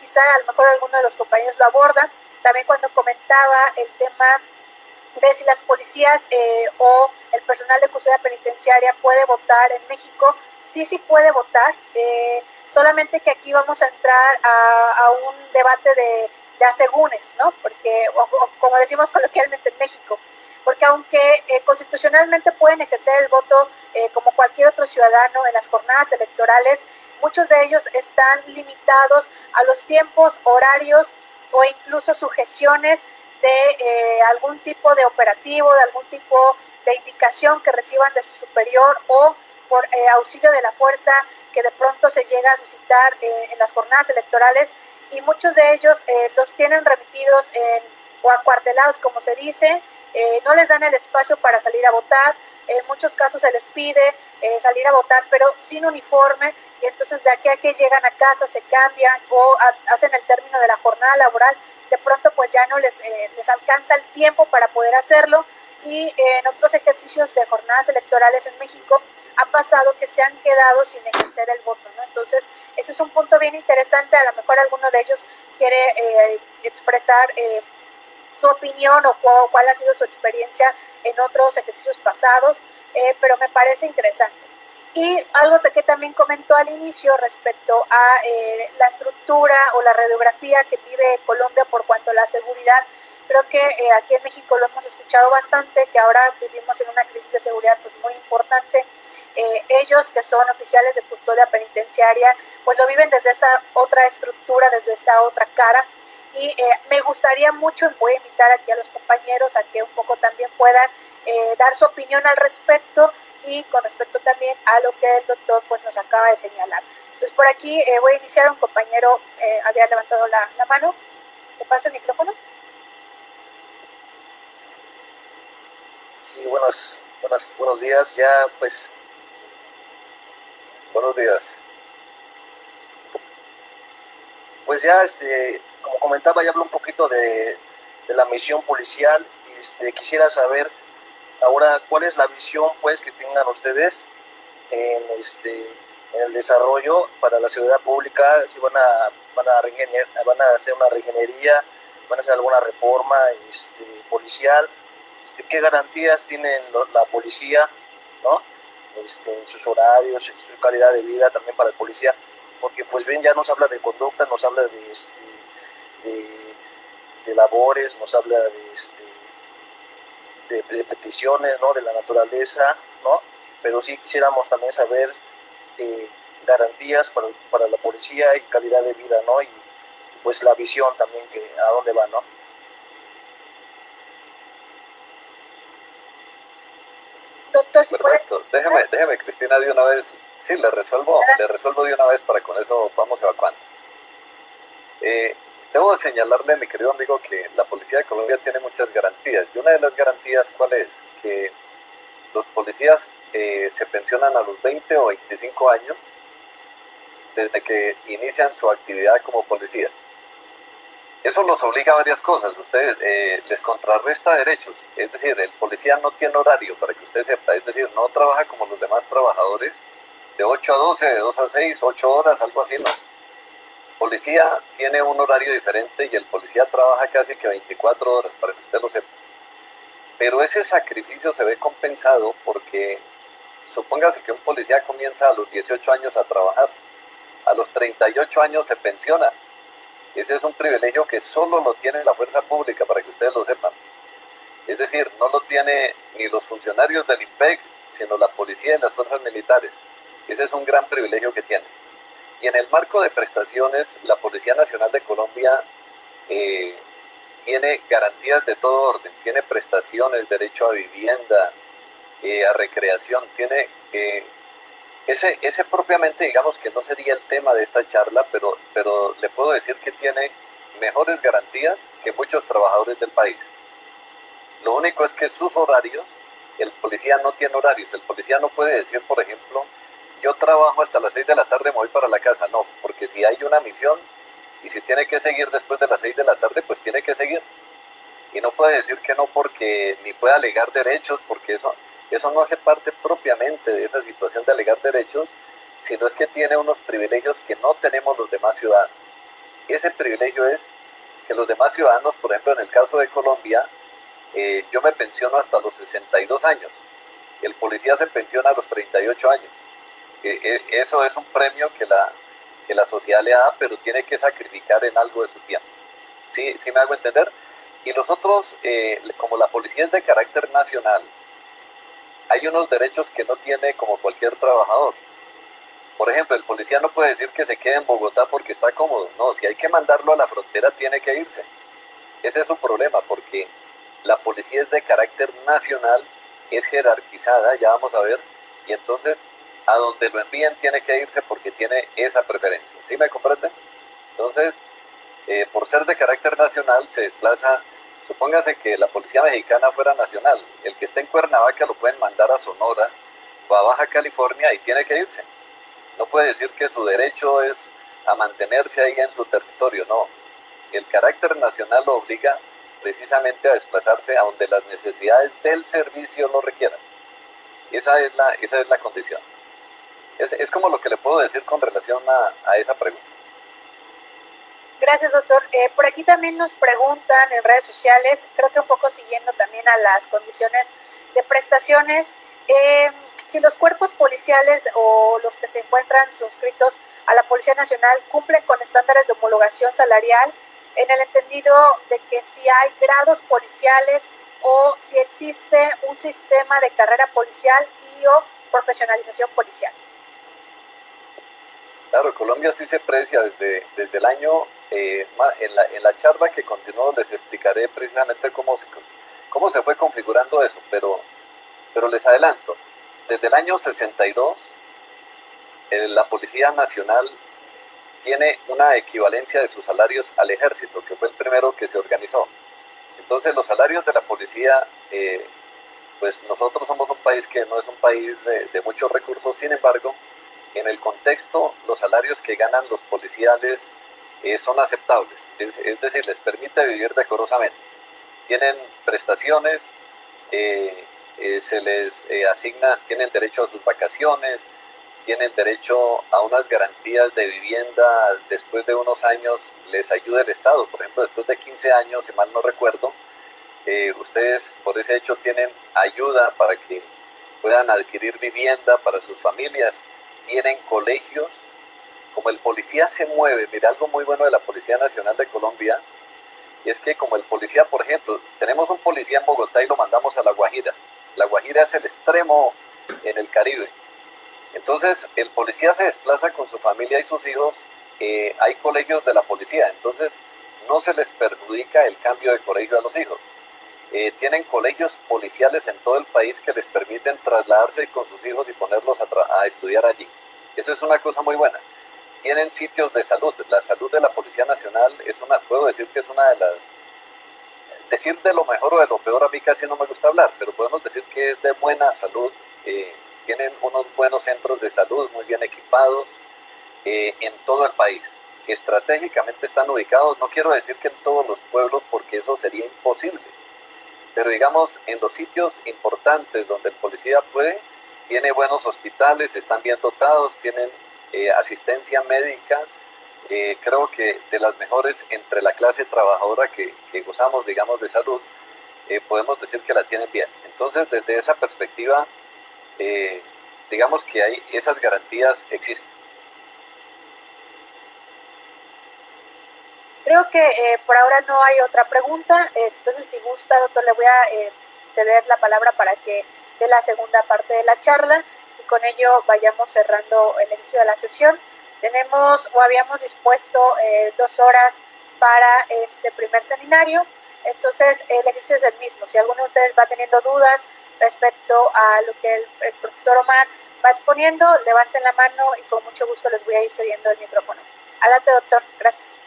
quizá a lo mejor alguno de los compañeros lo aborda. También cuando comentaba el tema de si las policías o el personal de custodia penitenciaria puede votar en México, sí puede votar, solamente que aquí vamos a entrar a un debate de asegúnes, ¿no? Porque, o como decimos coloquialmente en México, porque aunque constitucionalmente pueden ejercer el voto como cualquier otro ciudadano en las jornadas electorales, muchos de ellos están limitados a los tiempos, horarios o incluso sujeciones de algún tipo de operativo, de algún tipo de indicación que reciban de su superior o por auxilio de la fuerza que de pronto se llega a suscitar en las jornadas electorales, y muchos de ellos los tienen remitidos o acuartelados, como se dice, no les dan el espacio para salir a votar. En muchos casos se les pide salir a votar, pero sin uniforme, y entonces de aquí a que llegan a casa se cambian o hacen el término de la jornada laboral, de pronto pues ya no les alcanza el tiempo para poder hacerlo, y en otros ejercicios de jornadas electorales en México ha pasado que se han quedado sin ejercer el voto, ¿no? Entonces ese es un punto bien interesante. A lo mejor alguno de ellos quiere expresar su opinión o cuál ha sido su experiencia en otros ejercicios pasados, pero me parece interesante. Y algo que también comentó al inicio respecto a la estructura o la radiografía que vive Colombia por cuanto a la seguridad, creo que aquí en México lo hemos escuchado bastante, que ahora vivimos en una crisis de seguridad pues muy importante. Ellos que son oficiales de custodia penitenciaria pues lo viven desde esta otra estructura, desde esta otra cara, y me gustaría mucho, voy a invitar aquí a los compañeros a que un poco también puedan dar su opinión al respecto y con respecto también a lo que el doctor pues nos acaba de señalar. Entonces por aquí voy a iniciar. Un compañero había levantado la mano. ¿Le paso el micrófono? Sí, buenos días. Ya pues Buenos días. pues ya como comentaba, ya habló un poquito de la misión policial, y quisiera saber ahora cuál es la visión pues que tengan ustedes en el desarrollo para la seguridad pública, si van a hacer una regenería, van a hacer alguna reforma policial, qué garantías tienen la policía, ¿no? En sus horarios, en su calidad de vida también para el policía, porque pues bien ya nos habla de conducta, nos habla de, de labores, nos habla de peticiones, ¿no? De la naturaleza, ¿no? Pero sí quisiéramos también saber garantías para la policía y calidad de vida, ¿no? Y pues la visión también, que a dónde va, ¿no? Doctor, si puede. Perfecto. Déjeme, Cristina, de una vez. Sí, le resuelvo de una vez para con eso vamos evacuando. Debo de señalarle, mi querido amigo, que la Policía de Colombia tiene muchas garantías. Y una de las garantías, ¿cuál es? Que los policías se pensionan a los 20 o 25 años desde que inician su actividad como policías. Eso los obliga a varias cosas. Ustedes les contrarresta derechos. Es decir, el policía no tiene horario, para que usted sepa. Es decir, no trabaja como los demás trabajadores de 8 a 12, de 2 a 6, 8 horas, algo así, no. Policía tiene un horario diferente y el policía trabaja casi que 24 horas, para que usted lo sepa. Pero ese sacrificio se ve compensado porque, supóngase que un policía comienza a los 18 años a trabajar, a los 38 años se pensiona. Ese es un privilegio que solo lo tiene la fuerza pública, para que ustedes lo sepan. Es decir, no lo tiene ni los funcionarios del IMPEC, sino la policía y las fuerzas militares. Ese es un gran privilegio que tiene. Y en el marco de prestaciones, la Policía Nacional de Colombia tiene garantías de todo orden. Tiene prestaciones, derecho a vivienda, a recreación. Tiene ese propiamente, digamos que no sería el tema de esta charla, pero le puedo decir que tiene mejores garantías que muchos trabajadores del país. Lo único es que sus horarios, el policía no tiene horarios. El policía no puede decir, por ejemplo, yo trabajo hasta las 6 de la tarde, me voy para la casa. No, porque si hay una misión y si tiene que seguir después de las 6 de la tarde, pues tiene que seguir. Y no puede decir que no, porque ni puede alegar derechos, porque eso no hace parte propiamente de esa situación de alegar derechos, sino es que tiene unos privilegios que no tenemos los demás ciudadanos. Ese privilegio es que los demás ciudadanos, por ejemplo, en el caso de Colombia, yo me pensiono hasta los 62 años. El policía se pensiona a los 38 años. Eso es un premio que la sociedad le da, pero tiene que sacrificar en algo de su tiempo. ¿Sí me hago entender? Y nosotros, como la policía es de carácter nacional, hay unos derechos que no tiene como cualquier trabajador. Por ejemplo, el policía no puede decir que se quede en Bogotá porque está cómodo. No, si hay que mandarlo a la frontera, tiene que irse. Ese es su problema, porque la policía es de carácter nacional, es jerarquizada, ya vamos a ver, y entonces a donde lo envíen tiene que irse porque tiene esa preferencia. ¿Sí me comprenden? Entonces, por ser de carácter nacional, se desplaza. Supóngase que la policía mexicana fuera nacional. El que esté en Cuernavaca lo pueden mandar a Sonora o a Baja California y tiene que irse. No puede decir que su derecho es a mantenerse ahí en su territorio, no. El carácter nacional lo obliga precisamente a desplazarse a donde las necesidades del servicio lo requieran. Esa es la condición. Es como lo que le puedo decir con relación a esa pregunta. Gracias, doctor. Por aquí también nos preguntan en redes sociales, creo que un poco siguiendo también a las condiciones de prestaciones, si los cuerpos policiales o los que se encuentran suscritos a la Policía Nacional cumplen con estándares de homologación salarial, en el entendido de que si hay grados policiales o si existe un sistema de carrera policial y o profesionalización policial. Claro, Colombia sí se precia desde el año, en la charla que continuó les explicaré precisamente cómo se fue configurando eso, pero les adelanto, desde el año 62 la Policía Nacional tiene una equivalencia de sus salarios al ejército, que fue el primero que se organizó. Entonces los salarios de la policía, pues nosotros somos un país que no es un país de muchos recursos, sin embargo, en el contexto, los salarios que ganan los policiales son aceptables, es decir, les permite vivir decorosamente. Tienen prestaciones, se les asigna, tienen derecho a sus vacaciones, tienen derecho a unas garantías de vivienda. Después de unos años les ayuda el Estado. Por ejemplo, después de 15 años, si mal no recuerdo, ustedes por ese hecho tienen ayuda para que puedan adquirir vivienda para sus familias. Tienen colegios como el policía se mueve, mira algo muy bueno de la Policía Nacional de Colombia, y es que como el policía, por ejemplo, tenemos un policía en Bogotá y lo mandamos a La Guajira. La Guajira es el extremo en el Caribe. Entonces, el policía se desplaza con su familia y sus hijos. Hay colegios de la policía, entonces no se les perjudica el cambio de colegio a los hijos. Tienen colegios policiales en todo el país que les permiten trasladarse con sus hijos y ponerlos a estudiar allí. Eso es una cosa muy buena. Tienen sitios de salud. La salud de la Policía Nacional puedo decir que es una de las, decir de lo mejor o de lo peor a mí casi no me gusta hablar, pero podemos decir que es de buena salud. Tienen unos buenos centros de salud muy bien equipados en todo el país. Estratégicamente están ubicados, no quiero decir que en todos los pueblos porque eso sería imposible, pero digamos en los sitios importantes donde el policía puede, tiene buenos hospitales, están bien dotados, tienen asistencia médica, creo que de las mejores entre la clase trabajadora que gozamos, digamos, de salud, podemos decir que la tienen bien. Entonces, desde esa perspectiva, digamos que hay esas garantías existen. Creo que por ahora no hay otra pregunta. Entonces, si gusta, doctor, le voy a ceder la palabra para que dé la segunda parte de la charla y con ello vayamos cerrando el inicio de la sesión. Tenemos o habíamos dispuesto 2 horas para este primer seminario. Entonces, el ejercicio es el mismo. Si alguno de ustedes va teniendo dudas respecto a lo que el profesor Omar va exponiendo, levanten la mano y con mucho gusto les voy a ir cediendo el micrófono. Adelante, doctor. Gracias.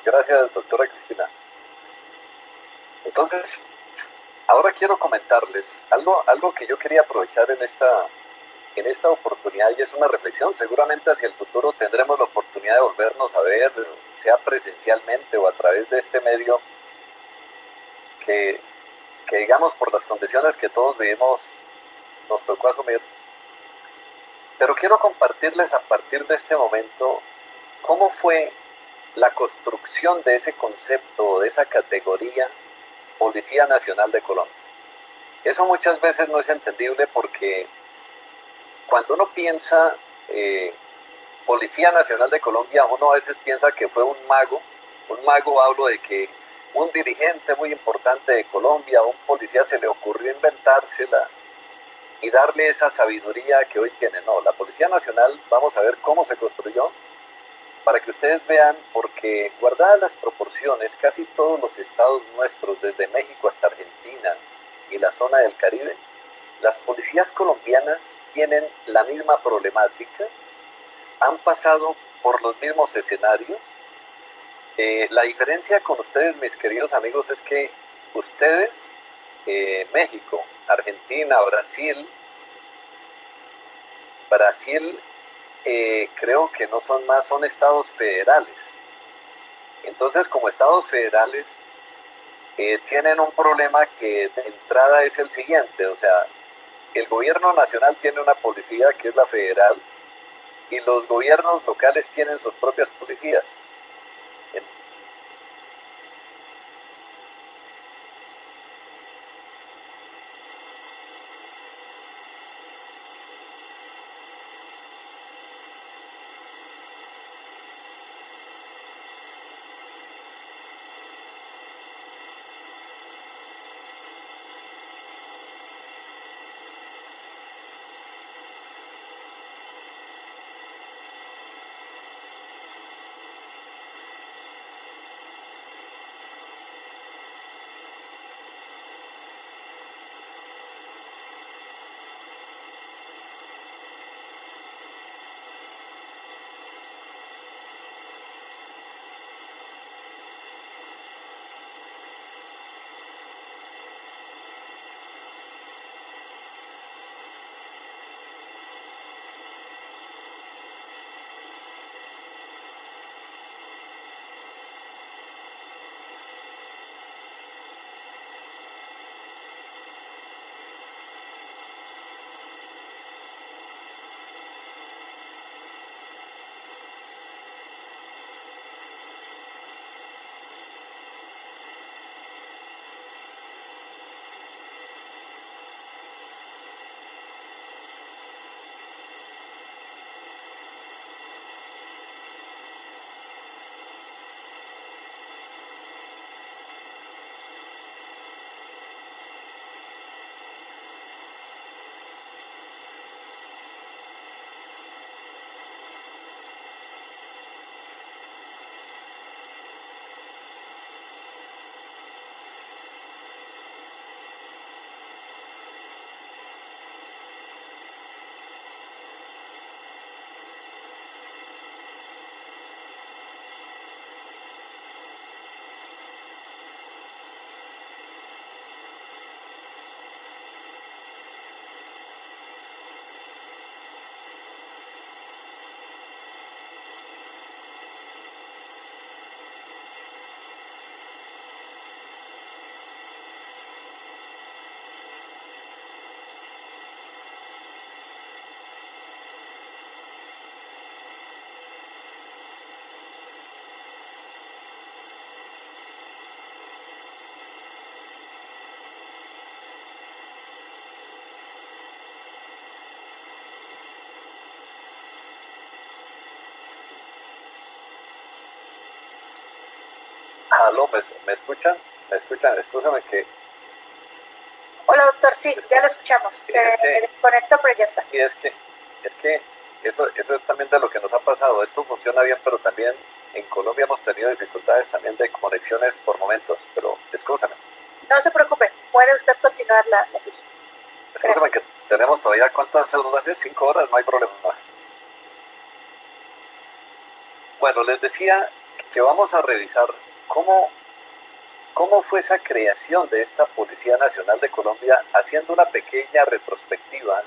Gracias, doctora Cristina. Entonces, ahora quiero comentarles algo que yo quería aprovechar en esta oportunidad, y es una reflexión. Seguramente hacia el futuro tendremos la oportunidad de volvernos a ver, sea presencialmente o a través de este medio, que digamos por las condiciones que todos vivimos nos tocó asumir. Pero quiero compartirles a partir de este momento cómo fue la construcción de ese concepto, de esa categoría, Policía Nacional de Colombia. Eso muchas veces no es entendible porque cuando uno piensa Policía Nacional de Colombia, uno a veces piensa que fue un mago hablo de que un dirigente muy importante de Colombia, un policía se le ocurrió inventársela y darle esa sabiduría que hoy tiene. No, la Policía Nacional, vamos a ver cómo se construyó, para que ustedes vean, porque guardadas las proporciones, casi todos los estados nuestros, desde México hasta Argentina y la zona del Caribe, las policías colombianas tienen la misma problemática, han pasado por los mismos escenarios. La diferencia con ustedes, mis queridos amigos, es que ustedes, México, Argentina, Brasil, creo que no son más, son estados federales. Entonces, como estados federales, tienen un problema que de entrada es el siguiente, o sea, el gobierno nacional tiene una policía que es la federal y los gobiernos locales tienen sus propias policías. Aló, ¿me escuchan? ¿Me escuchan? Escúchame que, Hola, doctor, sí, ya lo escuchamos. Sí, Se es que- desconectó, pero ya está. y es que eso es también de lo que nos ha pasado. Esto funciona bien, pero también en Colombia hemos tenido dificultades también de conexiones por momentos, pero escúchame. No se preocupe, puede usted continuar la sesión. Escúchame que tenemos todavía, ¿cuántas horas es? 5 horas, no hay problema. Bueno, les decía que vamos a revisar cómo fue esa creación de esta Policía Nacional de Colombia, haciendo una pequeña retrospectiva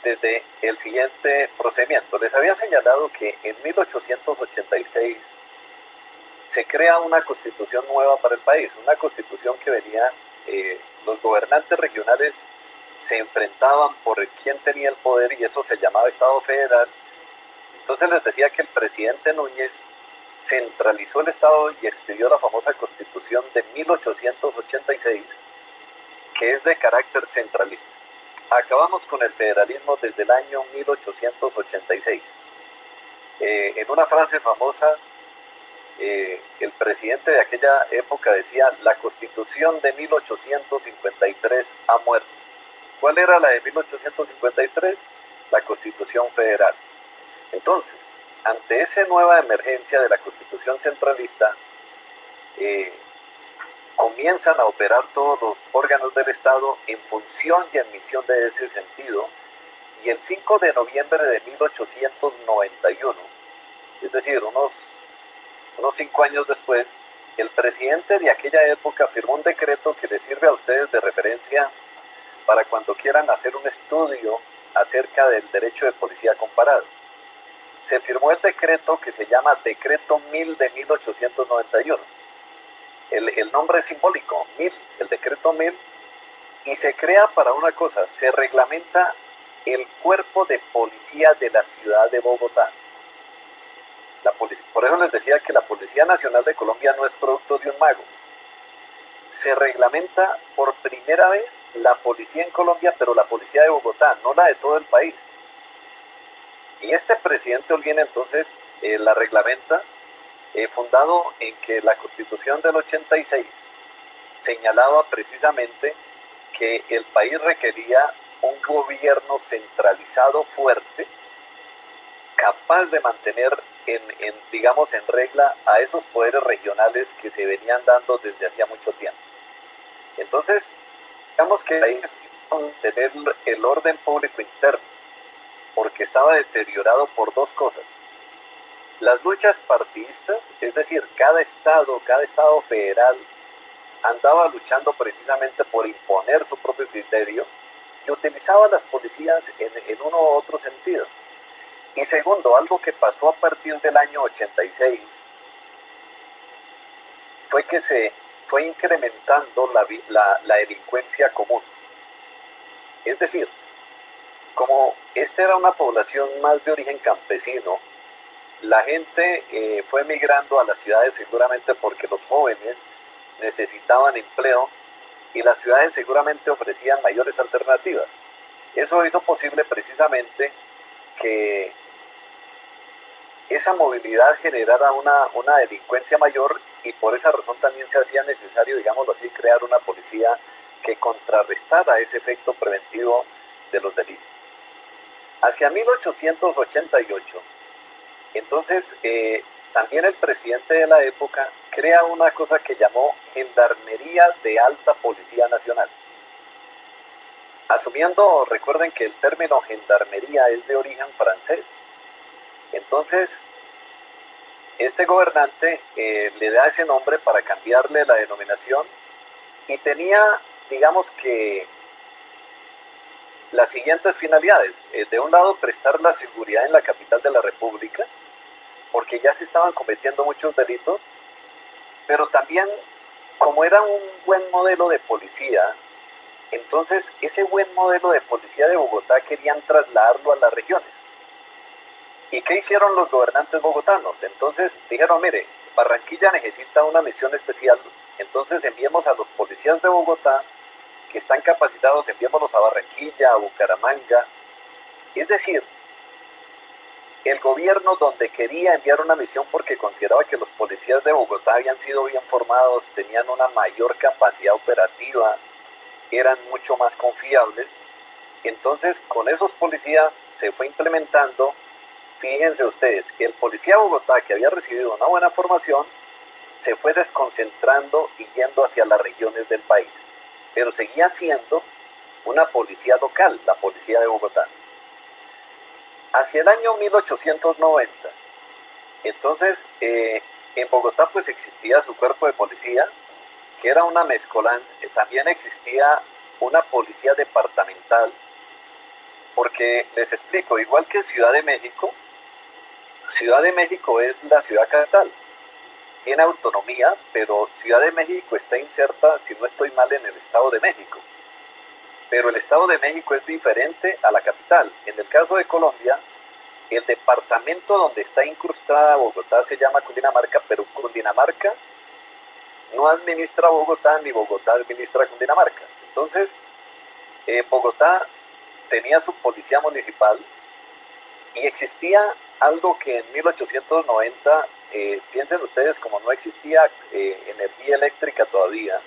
desde el siguiente procedimiento. Les había señalado que en 1886 se crea una constitución nueva para el país, una constitución que venía, los gobernantes regionales se enfrentaban por quién tenía el poder y eso se llamaba Estado Federal. Entonces les decía que el presidente Núñez centralizó el Estado y expidió la famosa Constitución de 1886, que es de carácter centralista. Acabamos con el federalismo desde el año 1886. En una frase famosa, el presidente de aquella época decía, la Constitución de 1853 ha muerto. ¿Cuál era la de 1853? La Constitución Federal. Entonces, ante esa nueva emergencia de la Constitución centralista, comienzan a operar todos los órganos del Estado en función y en misión de ese sentido, y el 5 de noviembre de 1891, es decir, unos 5 años después, el presidente de aquella época firmó un decreto que les sirve a ustedes de referencia para cuando quieran hacer un estudio acerca del derecho de policía comparado. Se firmó el decreto que se llama Decreto 1000 de 1891. El nombre es simbólico, 1000, el decreto 1000, y se crea para una cosa, se reglamenta el cuerpo de policía de la ciudad de Bogotá. Por eso les decía que la Policía Nacional de Colombia no es producto de un mago. Se reglamenta por primera vez la policía en Colombia, pero la policía de Bogotá, no la de todo el país. Y este presidente Holguín entonces la reglamenta, fundado en que la Constitución del 86 señalaba precisamente que el país requería un gobierno centralizado fuerte, capaz de mantener digamos, en regla a esos poderes regionales que se venían dando desde hacía mucho tiempo. Entonces, digamos que ahí es tener el orden público interno, porque estaba deteriorado por dos cosas. Las luchas partidistas, es decir, cada estado federal andaba luchando precisamente por imponer su propio criterio y utilizaba las policías en uno u otro sentido. Y segundo, algo que pasó a partir del año 86 fue que se fue incrementando la delincuencia común. Es decir, como esta era una población más de origen campesino, la gente fue migrando a las ciudades seguramente porque los jóvenes necesitaban empleo y las ciudades seguramente ofrecían mayores alternativas. Eso hizo posible precisamente que esa movilidad generara una delincuencia mayor y por esa razón también se hacía necesario, digámoslo así, crear una policía que contrarrestara ese efecto preventivo de los delitos. Hacia 1888, entonces también el presidente de la época crea una cosa que llamó Gendarmería de Alta Policía Nacional. Asumiendo, recuerden que el término gendarmería es de origen francés. Entonces, este gobernante le da ese nombre para cambiarle la denominación y tenía, digamos que, las siguientes finalidades. De un lado, prestar la seguridad en la capital de la República, porque ya se estaban cometiendo muchos delitos, pero también, como era un buen modelo de policía, entonces ese buen modelo de policía de Bogotá querían trasladarlo a las regiones. ¿Y qué hicieron los gobernantes bogotanos? Entonces dijeron, mire, Barranquilla necesita una misión especial, entonces enviemos a los policías de Bogotá que están capacitados, enviémoslos a Barranquilla, a Bucaramanga. Es decir, el gobierno, donde quería enviar una misión porque consideraba que los policías de Bogotá habían sido bien formados, tenían una mayor capacidad operativa, eran mucho más confiables. Entonces, con esos policías se fue implementando, fíjense ustedes, que el policía de Bogotá, que había recibido una buena formación, se fue desconcentrando y yendo hacia las regiones del país, pero seguía siendo una policía local, la policía de Bogotá. Hacia el año 1890, entonces, en Bogotá pues existía su cuerpo de policía, que era una mezcolanza. También existía una policía departamental, porque les explico, igual que Ciudad de México es la ciudad capital, tiene autonomía, pero Ciudad de México está inserta, si no estoy mal, en el Estado de México. Pero el Estado de México es diferente a la capital. En el caso de Colombia, el departamento donde está incrustada Bogotá se llama Cundinamarca, pero Cundinamarca no administra Bogotá, ni Bogotá administra Cundinamarca. Entonces, Bogotá tenía su policía municipal y existía algo que en 1890, piensen ustedes, como no existía energía eléctrica todavía,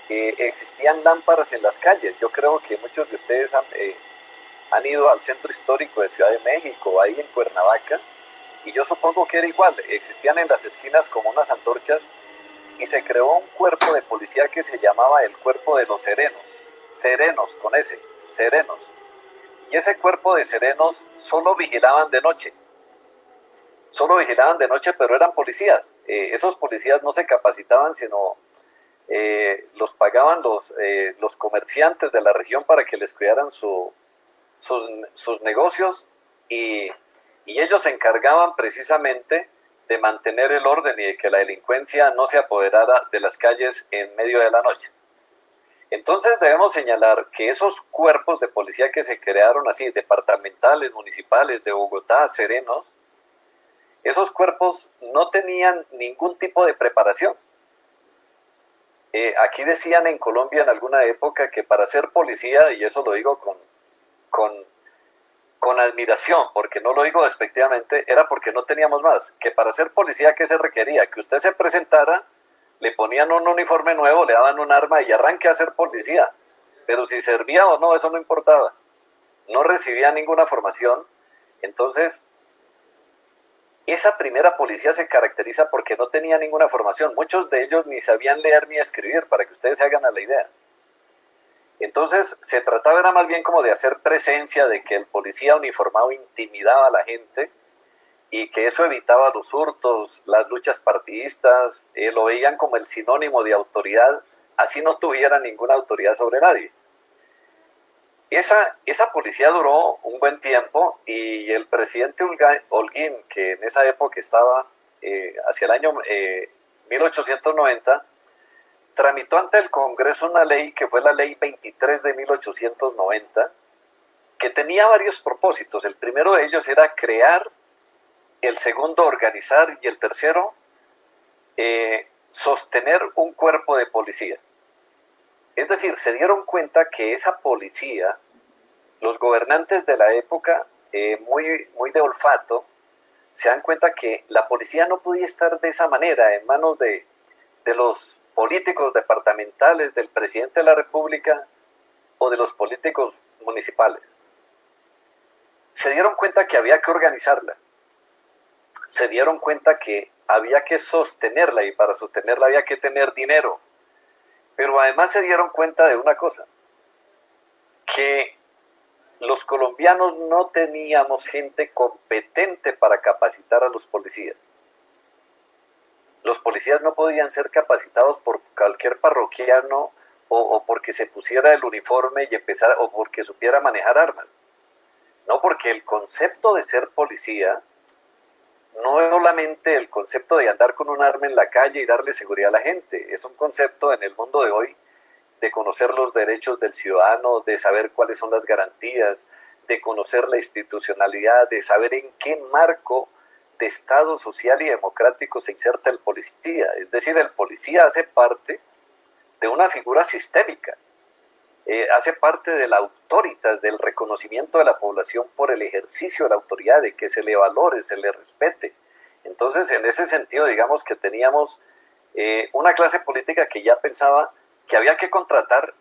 existían lámparas en las calles. Yo creo que muchos de ustedes han ido al centro histórico de Ciudad de México, ahí en Cuernavaca, y yo supongo que era igual. Existían en las esquinas como unas antorchas y se creó un cuerpo de policía que se llamaba el Cuerpo de los Serenos, serenos con S, serenos. Y ese cuerpo de serenos solo vigilaban de noche, pero eran policías. Esos policías no se capacitaban, sino los pagaban los comerciantes de la región para que les cuidaran sus negocios, y ellos se encargaban precisamente de mantener el orden y de que la delincuencia no se apoderara de las calles en medio de la noche. Entonces debemos señalar que esos cuerpos de policía que se crearon así, departamentales, municipales, de Bogotá, serenos, esos cuerpos no tenían ningún tipo de preparación. Aquí decían en Colombia en alguna época que para ser policía, y eso lo digo con admiración, porque no lo digo despectivamente, era porque no teníamos más, que para ser policía, ¿qué se requería? Que usted se presentara, le ponían un uniforme nuevo, le daban un arma y arranque a ser policía. Pero si servía o no, eso no importaba. No recibía ninguna formación. Entonces, esa primera policía se caracteriza porque no tenía ninguna formación. Muchos de ellos ni sabían leer ni escribir, para que ustedes se hagan a la idea. Entonces, se trataba era más bien como de hacer presencia, de que el policía uniformado intimidaba a la gente y que eso evitaba los hurtos, las luchas partidistas, lo veían como el sinónimo de autoridad, así no tuviera ninguna autoridad sobre nadie. Esa policía duró un buen tiempo, y el presidente Holguín, que en esa época estaba hacia el año 1890, tramitó ante el Congreso una ley que fue la Ley 23 de 1890, que tenía varios propósitos. El primero de ellos era crear, el segundo organizar, y el tercero sostener un cuerpo de policía. Es decir, se dieron cuenta que esa policía, los gobernantes de la época, muy de olfato, se dan cuenta que la policía no podía estar de esa manera en manos de los políticos departamentales, del presidente de la República o de los políticos municipales. Se dieron cuenta que había que organizarla, se dieron cuenta que había que sostenerla, y para sostenerla había que tener dinero. Pero además se dieron cuenta de una cosa, que los colombianos no teníamos gente competente para capacitar a los policías. Los policías no podían ser capacitados por cualquier parroquiano o porque se pusiera el uniforme y empezara, o porque supiera manejar armas. No, porque el concepto de ser policía no es solamente el concepto de andar con un arma en la calle y darle seguridad a la gente. Es un concepto en el mundo de hoy de conocer los derechos del ciudadano, de saber cuáles son las garantías, de conocer la institucionalidad, de saber en qué marco de Estado social y democrático se inserta el policía. Es decir, el policía hace parte de una figura sistémica. hace parte de la autoritas, del reconocimiento de la población por el ejercicio de la autoridad, de que se le valore, se le respete. Entonces, en ese sentido, digamos que teníamos una clase política que ya pensaba que había que contratar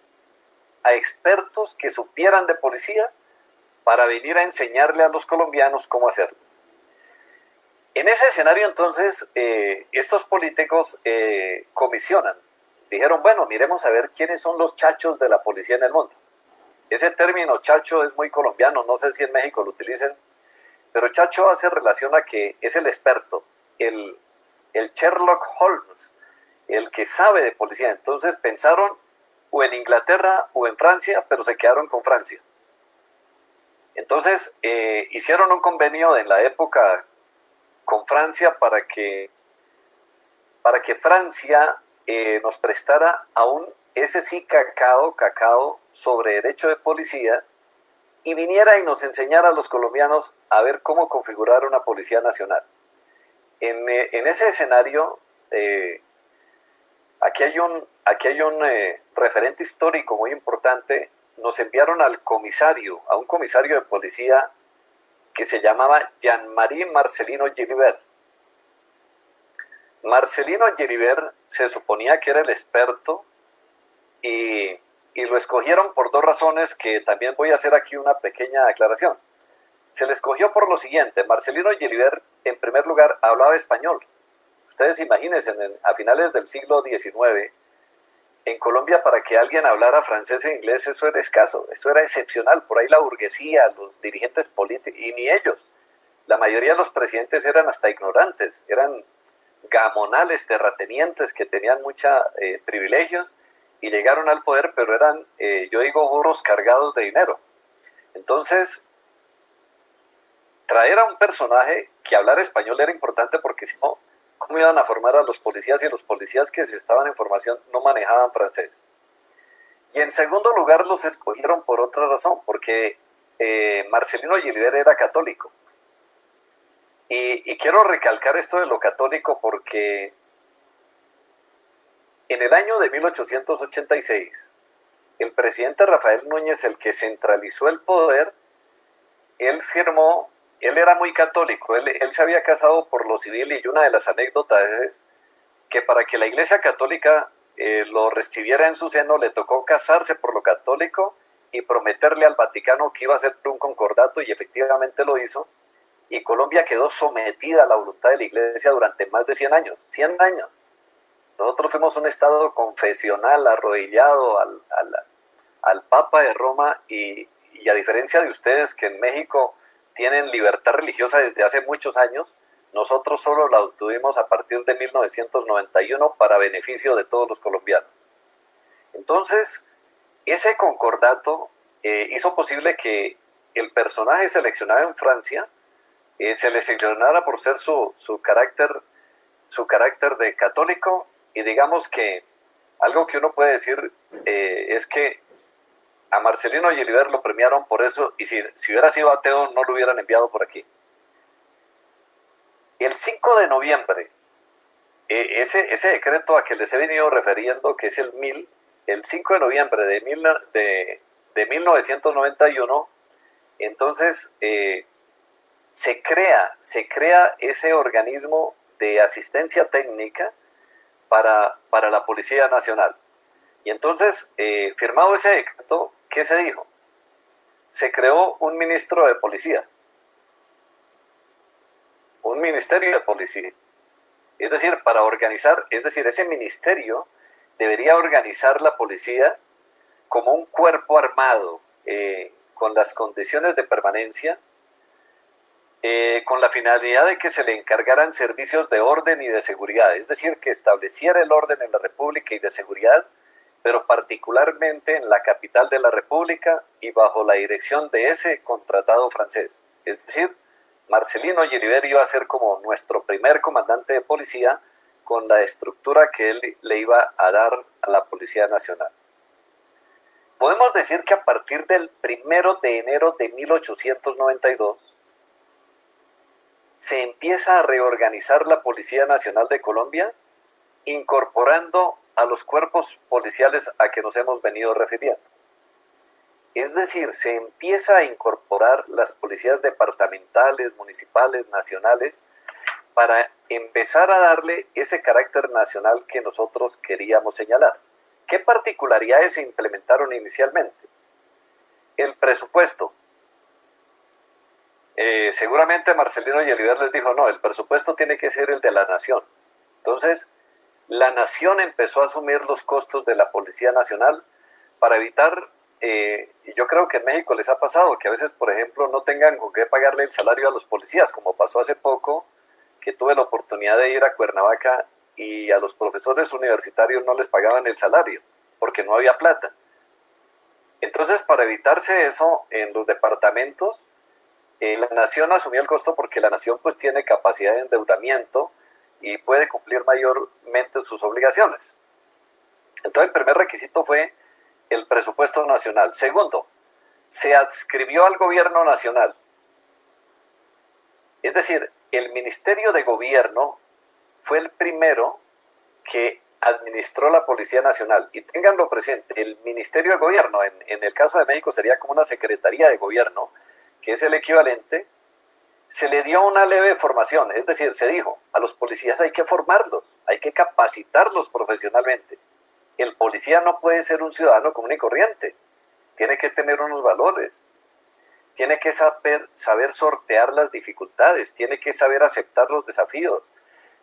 a expertos que supieran de policía para venir a enseñarle a los colombianos cómo hacerlo. En ese escenario, entonces, estos políticos comisionan. Dijeron, bueno, miremos a ver quiénes son los chachos de la policía en el mundo. Ese término chacho es muy colombiano, no sé si en México lo utilicen, pero chacho hace relación a que es el experto, el Sherlock Holmes, el que sabe de policía. Entonces pensaron o en Inglaterra o en Francia, pero se quedaron con Francia. Entonces hicieron un convenio en la época con Francia para que Francia nos prestara aún ese sí cacao sobre derecho de policía y viniera y nos enseñara a los colombianos a ver cómo configurar una policía nacional. En ese escenario, aquí hay un referente histórico muy importante. Nos enviaron a un comisario de policía que se llamaba Jean-Marie Marcelino Gilibert. Marcelino Gilibert se suponía que era el experto y lo escogieron por dos razones que también voy a hacer aquí una pequeña aclaración. Se le escogió por lo siguiente: Marcelino Gilibert, en primer lugar, hablaba español. Ustedes imagínense, a finales del siglo XIX, en Colombia, para que alguien hablara francés e inglés, eso era escaso, eso era excepcional. Por ahí la burguesía, los dirigentes políticos, y ni ellos. La mayoría de los presidentes eran hasta ignorantes, eran gamonales, terratenientes que tenían muchos privilegios y llegaron al poder, pero eran, yo digo, burros cargados de dinero. Entonces, traer a un personaje que hablara español era importante, porque si no, ¿cómo iban a formar a los policías? Y los policías que se estaban en formación no manejaban francés. Y en segundo lugar los escogieron por otra razón, porque Marcelino Gilibert era católico. Y quiero recalcar esto de lo católico porque en el año de 1886, el presidente Rafael Núñez, el que centralizó el poder, él era muy católico, él se había casado por lo civil, y una de las anécdotas es que para que la Iglesia Católica lo recibiera en su seno, le tocó casarse por lo católico y prometerle al Vaticano que iba a hacer un concordato, y efectivamente lo hizo. Y Colombia quedó sometida a la voluntad de la Iglesia durante más de 100 años. 100 años. Nosotros fuimos un estado confesional, arrodillado al Papa de Roma, y a diferencia de ustedes que en México tienen libertad religiosa desde hace muchos años, nosotros solo la obtuvimos a partir de 1991 para beneficio de todos los colombianos. Entonces, ese concordato hizo posible que el personaje seleccionado en Francia se le seleccionara por ser su carácter de católico. Y digamos que algo que uno puede decir es que a Marcelino Gilibert lo premiaron por eso, y si hubiera sido ateo no lo hubieran enviado por aquí. El 5 de noviembre, ese decreto a que les he venido refiriendo, que es el 5 de noviembre de 1991, entonces se crea ese organismo de asistencia técnica para la Policía Nacional. Y entonces, firmado ese decreto, ¿qué se dijo? Se creó un ministro de policía, un ministerio de policía. Es decir, ese ministerio debería organizar la policía como un cuerpo armado, con las condiciones de permanencia, con la finalidad de que se le encargaran servicios de orden y de seguridad, es decir, que estableciera el orden en la República y de seguridad, pero particularmente en la capital de la República y bajo la dirección de ese contratado francés. Es decir, Marcelino Gilibert iba a ser como nuestro primer comandante de policía, con la estructura que él le iba a dar a la Policía Nacional. Podemos decir que a partir del 1 de enero de 1892, se empieza a reorganizar la Policía Nacional de Colombia, incorporando a los cuerpos policiales a que nos hemos venido refiriendo. Es decir, se empieza a incorporar las policías departamentales, municipales, nacionales, para empezar a darle ese carácter nacional que nosotros queríamos señalar. ¿Qué particularidades se implementaron inicialmente? El presupuesto. Seguramente Marcelino y Oliver les dijo, no, el presupuesto tiene que ser el de la nación. Entonces, la nación empezó a asumir los costos de la Policía Nacional para evitar, y yo creo que en México les ha pasado, que a veces, por ejemplo, no tengan con qué pagarle el salario a los policías, como pasó hace poco, que tuve la oportunidad de ir a Cuernavaca y a los profesores universitarios no les pagaban el salario, porque no había plata. Entonces, para evitarse eso, en los departamentos, la nación asumió el costo porque la nación pues tiene capacidad de endeudamiento y puede cumplir mayormente sus obligaciones. Entonces, el primer requisito fue el presupuesto nacional. Segundo, se adscribió al gobierno nacional. Es decir, el Ministerio de Gobierno fue el primero que administró la Policía Nacional. Y ténganlo presente, el Ministerio de Gobierno, en el caso de México sería como una Secretaría de Gobierno, que es el equivalente, se le dio una leve formación, es decir, se dijo, a los policías hay que formarlos, hay que capacitarlos profesionalmente. El policía no puede ser un ciudadano común y corriente, tiene que tener unos valores, tiene que saber sortear las dificultades, tiene que saber aceptar los desafíos,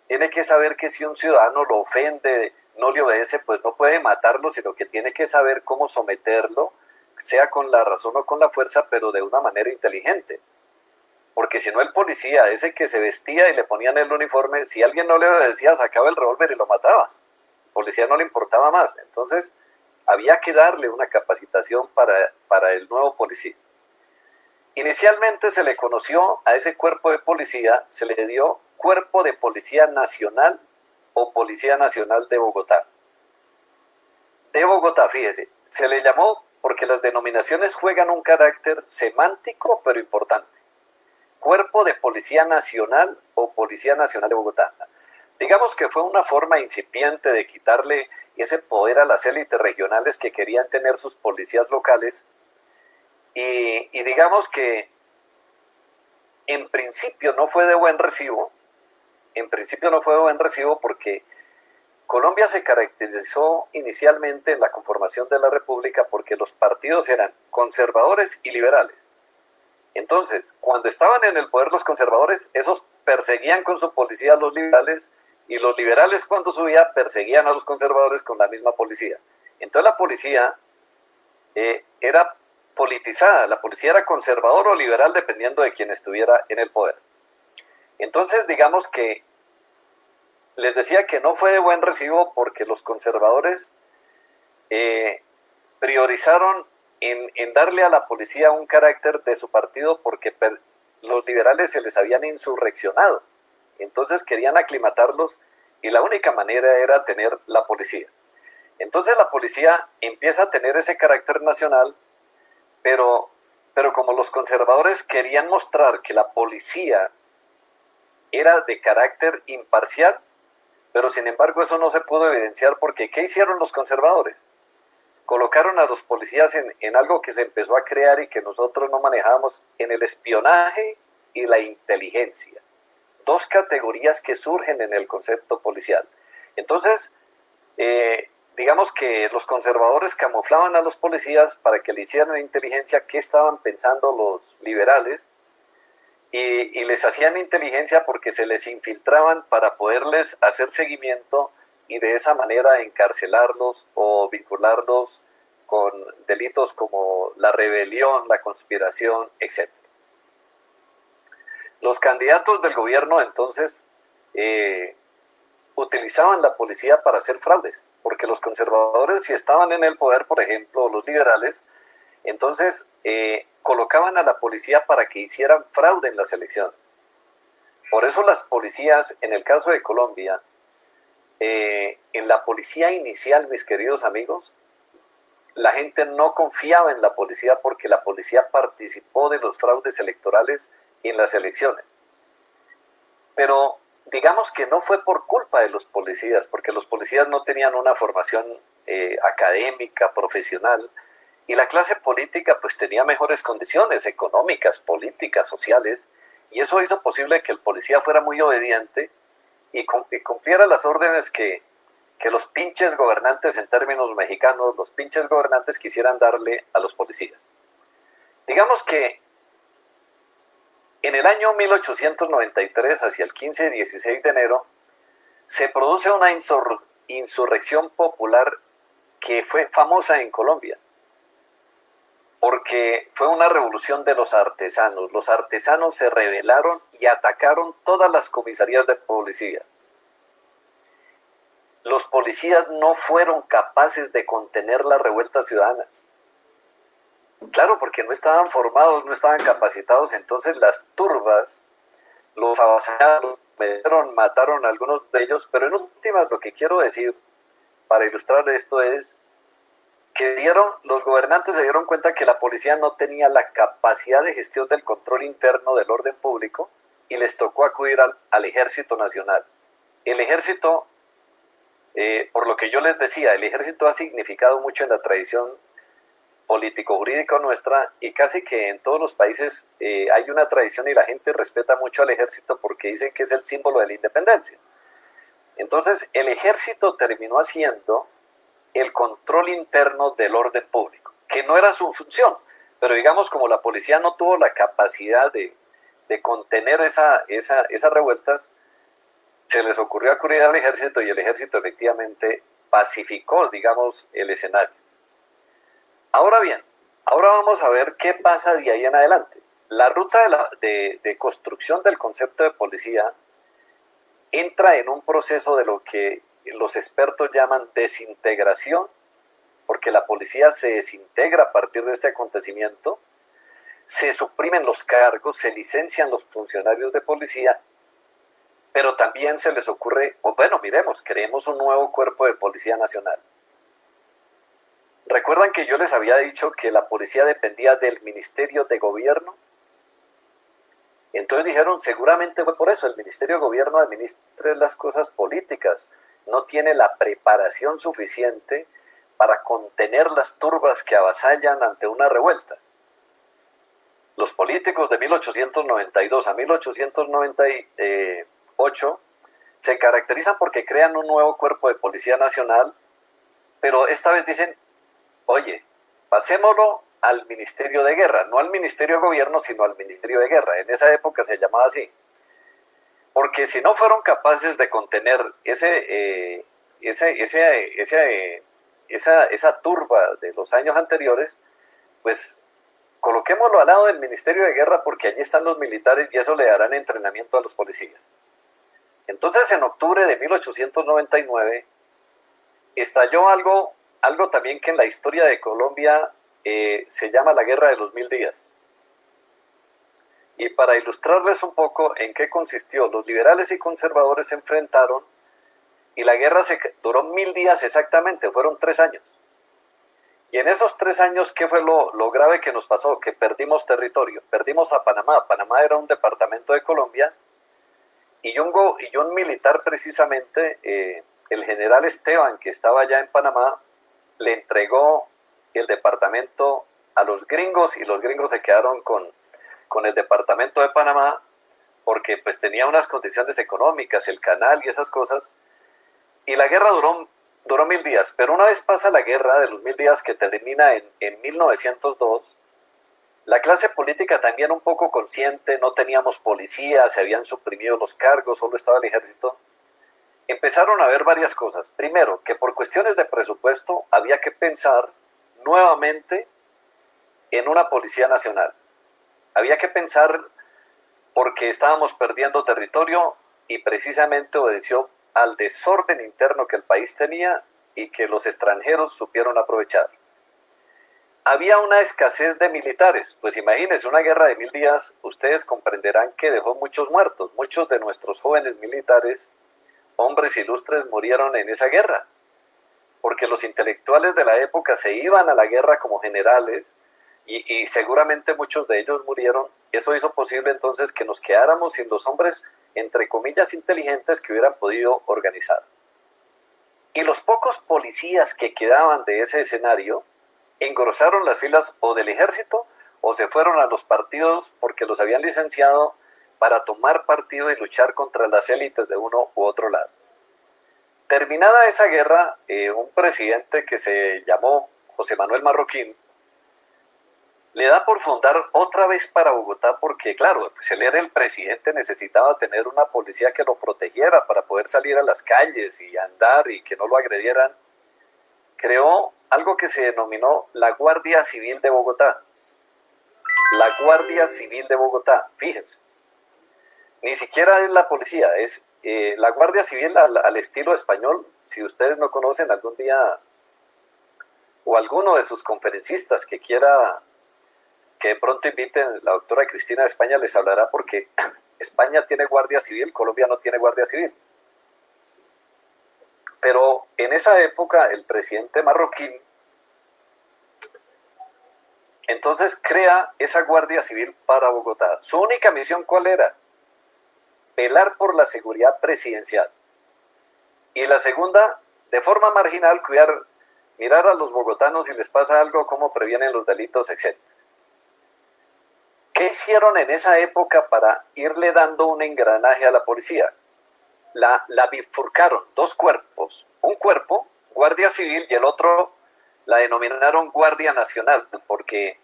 tiene que saber que si un ciudadano lo ofende, no le obedece, pues no puede matarlo, sino que tiene que saber cómo someterlo, sea con la razón o con la fuerza, pero de una manera inteligente. Porque si no, el policía, ese que se vestía y le ponían el uniforme, si alguien no le obedecía, sacaba el revólver y lo mataba. El policía no le importaba más. Entonces, había que darle una capacitación para el nuevo policía. Inicialmente se le conoció a ese cuerpo de policía, se le dio Cuerpo de Policía Nacional o Policía Nacional de Bogotá. De Bogotá, fíjese, se le llamó porque las denominaciones juegan un carácter semántico pero importante. Cuerpo de Policía Nacional o Policía Nacional de Bogotá. Digamos que fue una forma incipiente de quitarle ese poder a las élites regionales que querían tener sus policías locales y digamos que en principio no fue de buen recibo, porque Colombia se caracterizó inicialmente en la conformación de la República porque los partidos eran conservadores y liberales. Entonces, cuando estaban en el poder los conservadores, esos perseguían con su policía a los liberales, y los liberales cuando subía perseguían a los conservadores con la misma policía. Entonces la policía era politizada, la policía era conservador o liberal dependiendo de quién estuviera en el poder. Entonces, digamos que les decía que no fue de buen recibo porque los conservadores priorizaron en darle a la policía un carácter de su partido porque los liberales se les habían insurreccionado. Entonces querían aclimatarlos y la única manera era tener la policía. Entonces la policía empieza a tener ese carácter nacional, pero como los conservadores querían mostrar que la policía era de carácter imparcial, pero sin embargo eso no se pudo evidenciar porque ¿qué hicieron los conservadores? Colocaron a los policías en algo que se empezó a crear y que nosotros no manejábamos, en el espionaje y la inteligencia. Dos categorías que surgen en el concepto policial. Entonces, digamos que los conservadores camuflaban a los policías para que le hicieran inteligencia qué estaban pensando los liberales y les hacían inteligencia porque se les infiltraban para poderles hacer seguimiento y de esa manera encarcelarlos o vincularlos con delitos como la rebelión, la conspiración, etc. Los candidatos del gobierno entonces utilizaban la policía para hacer fraudes, porque los conservadores, si estaban en el poder, por ejemplo, los liberales, entonces colocaban a la policía para que hicieran fraude en las elecciones. Por eso las policías, en el caso de Colombia, en la policía inicial, mis queridos amigos, la gente no confiaba en la policía porque la policía participó de los fraudes electorales en las elecciones. Pero digamos que no fue por culpa de los policías, porque los policías no tenían una formación académica, profesional, Y la clase política pues tenía mejores condiciones económicas, políticas, sociales, y eso hizo posible que el policía fuera muy obediente y cumpliera las órdenes que los pinches gobernantes, en términos mexicanos, los pinches gobernantes quisieran darle a los policías. Digamos que en el año 1893, hacia el 15 y 16 de enero, se produce una insurrección popular que fue famosa en Colombia, porque fue una revolución de los artesanos. Los artesanos se rebelaron y atacaron todas las comisarías de policía. Los policías no fueron capaces de contener la revuelta ciudadana. Claro, porque no estaban formados, no estaban capacitados, entonces las turbas los avasallaron, mataron a algunos de ellos, pero en últimas lo que quiero decir para ilustrar esto es que los gobernantes se dieron cuenta que la policía no tenía la capacidad de gestión del control interno del orden público y les tocó acudir al Ejército Nacional. El ejército, por lo que yo les decía, el ejército ha significado mucho en la tradición político-jurídica nuestra, y casi que en todos los países hay una tradición y la gente respeta mucho al ejército porque dicen que es el símbolo de la independencia. Entonces el ejército terminó haciendo el control interno del orden público, que no era su función, pero digamos como la policía no tuvo la capacidad de contener esas revueltas, se les ocurrió acudir al ejército y el ejército efectivamente pacificó, digamos, el escenario. Ahora bien, ahora vamos a ver qué pasa de ahí en adelante. La ruta de construcción del concepto de policía entra en un proceso de lo que los expertos llaman desintegración, porque la policía se desintegra a partir de este acontecimiento, se suprimen los cargos, se licencian los funcionarios de policía, pero también se les ocurre, bueno, miremos, creemos un nuevo cuerpo de Policía Nacional. ¿Recuerdan que yo les había dicho que la policía dependía del Ministerio de Gobierno? Entonces dijeron, seguramente fue por eso, el Ministerio de Gobierno administra las cosas políticas, no tiene la preparación suficiente para contener las turbas que avasallan ante una revuelta. Los políticos de 1892 a 1898 se caracterizan porque crean un nuevo cuerpo de Policía Nacional, pero esta vez dicen, oye, pasémoslo al Ministerio de Guerra, no al Ministerio de Gobierno, sino al Ministerio de Guerra. En esa época se llamaba así. Porque si no fueron capaces de contener esa turba de los años anteriores, pues coloquémoslo al lado del Ministerio de Guerra porque allí están los militares y eso le darán entrenamiento a los policías. Entonces en octubre de 1899 estalló algo también que en la historia de Colombia se llama la Guerra de los 1000 días. Y para ilustrarles un poco en qué consistió, los liberales y conservadores se enfrentaron y la guerra duró 1000 días exactamente, fueron 3 años. Y en esos 3 años, ¿qué fue lo grave que nos pasó? Que perdimos territorio, perdimos a Panamá. Panamá era un departamento de Colombia y un militar precisamente, el general Esteban, que estaba allá en Panamá, le entregó el departamento a los gringos y los gringos se quedaron con el departamento de Panamá porque pues tenía unas condiciones económicas, el canal y esas cosas, y la guerra duró 1000 días, pero una vez pasa la guerra de los 1000 días que termina en 1902, la clase política también un poco consciente, no teníamos policía, se habían suprimido los cargos, solo estaba el ejército, empezaron a ver varias cosas. Primero, que por cuestiones de presupuesto había que pensar nuevamente en una policía nacional. Había que pensar porque estábamos perdiendo territorio y precisamente obedeció al desorden interno que el país tenía y que los extranjeros supieron aprovechar. Había una escasez de militares, pues imagínense, una guerra de 1000 días, ustedes comprenderán que dejó muchos muertos, muchos de nuestros jóvenes militares, hombres ilustres, murieron en esa guerra, porque los intelectuales de la época se iban a la guerra como generales, y seguramente muchos de ellos murieron. Eso hizo posible entonces que nos quedáramos sin los hombres, entre comillas, inteligentes que hubieran podido organizar. Y los pocos policías que quedaban de ese escenario engrosaron las filas o del ejército o se fueron a los partidos porque los habían licenciado para tomar partido y luchar contra las élites de uno u otro lado. Terminada esa guerra, un presidente que se llamó José Manuel Marroquín le da por fundar otra vez para Bogotá porque, claro, pues él era el presidente, necesitaba tener una policía que lo protegiera para poder salir a las calles y andar y que no lo agredieran. Creó algo que se denominó la Guardia Civil de Bogotá. La Guardia Civil de Bogotá, fíjense. Ni siquiera es la policía, es la Guardia Civil al estilo español. Si ustedes no conocen, algún día o alguno de sus conferencistas que quiera que de pronto inviten, la doctora Cristina de España les hablará porque España tiene Guardia Civil, Colombia no tiene Guardia Civil. Pero en esa época el presidente Marroquín entonces crea esa Guardia Civil para Bogotá. Su única misión, ¿cuál era? Velar por la seguridad presidencial. Y la segunda, de forma marginal, mirar a los bogotanos si les pasa algo, cómo previenen los delitos, etc. ¿Qué hicieron en esa época para irle dando un engranaje a la policía? La bifurcaron, dos cuerpos. Un cuerpo, Guardia Civil, y el otro la denominaron Guardia Nacional, porque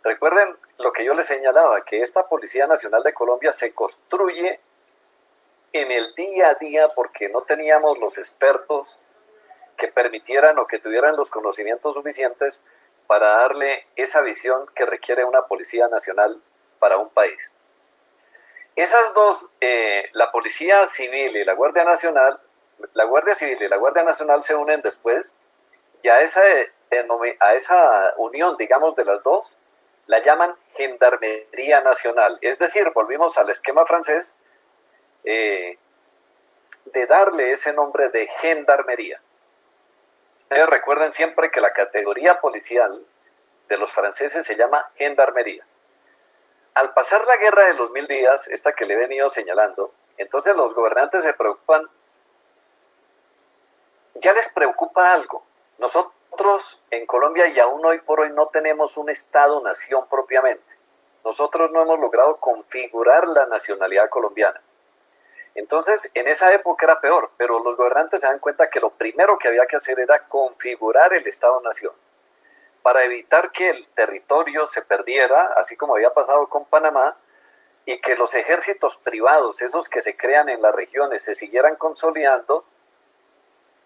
recuerden lo que yo les señalaba, que esta Policía Nacional de Colombia se construye en el día a día porque no teníamos los expertos que permitieran o que tuvieran los conocimientos suficientes para darle esa visión que requiere una Policía Nacional para un país. Esas dos, la Policía Civil y la Guardia Nacional, la Guardia Civil y la Guardia Nacional se unen después, y a esa unión, digamos, de las dos, la llaman Gendarmería Nacional. Es decir, volvimos al esquema francés de darle ese nombre de gendarmería. Ustedes recuerden siempre que la categoría policial de los franceses se llama gendarmería. Al pasar la guerra de los 1000 días, esta que le he venido señalando, entonces los gobernantes se preocupan, ya les preocupa algo. Nosotros en Colombia y aún hoy por hoy no tenemos un Estado-nación propiamente. Nosotros no hemos logrado configurar la nacionalidad colombiana. Entonces, en esa época era peor, pero los gobernantes se dan cuenta que lo primero que había que hacer era configurar el Estado-nación para evitar que el territorio se perdiera, así como había pasado con Panamá, y que los ejércitos privados, esos que se crean en las regiones, se siguieran consolidando.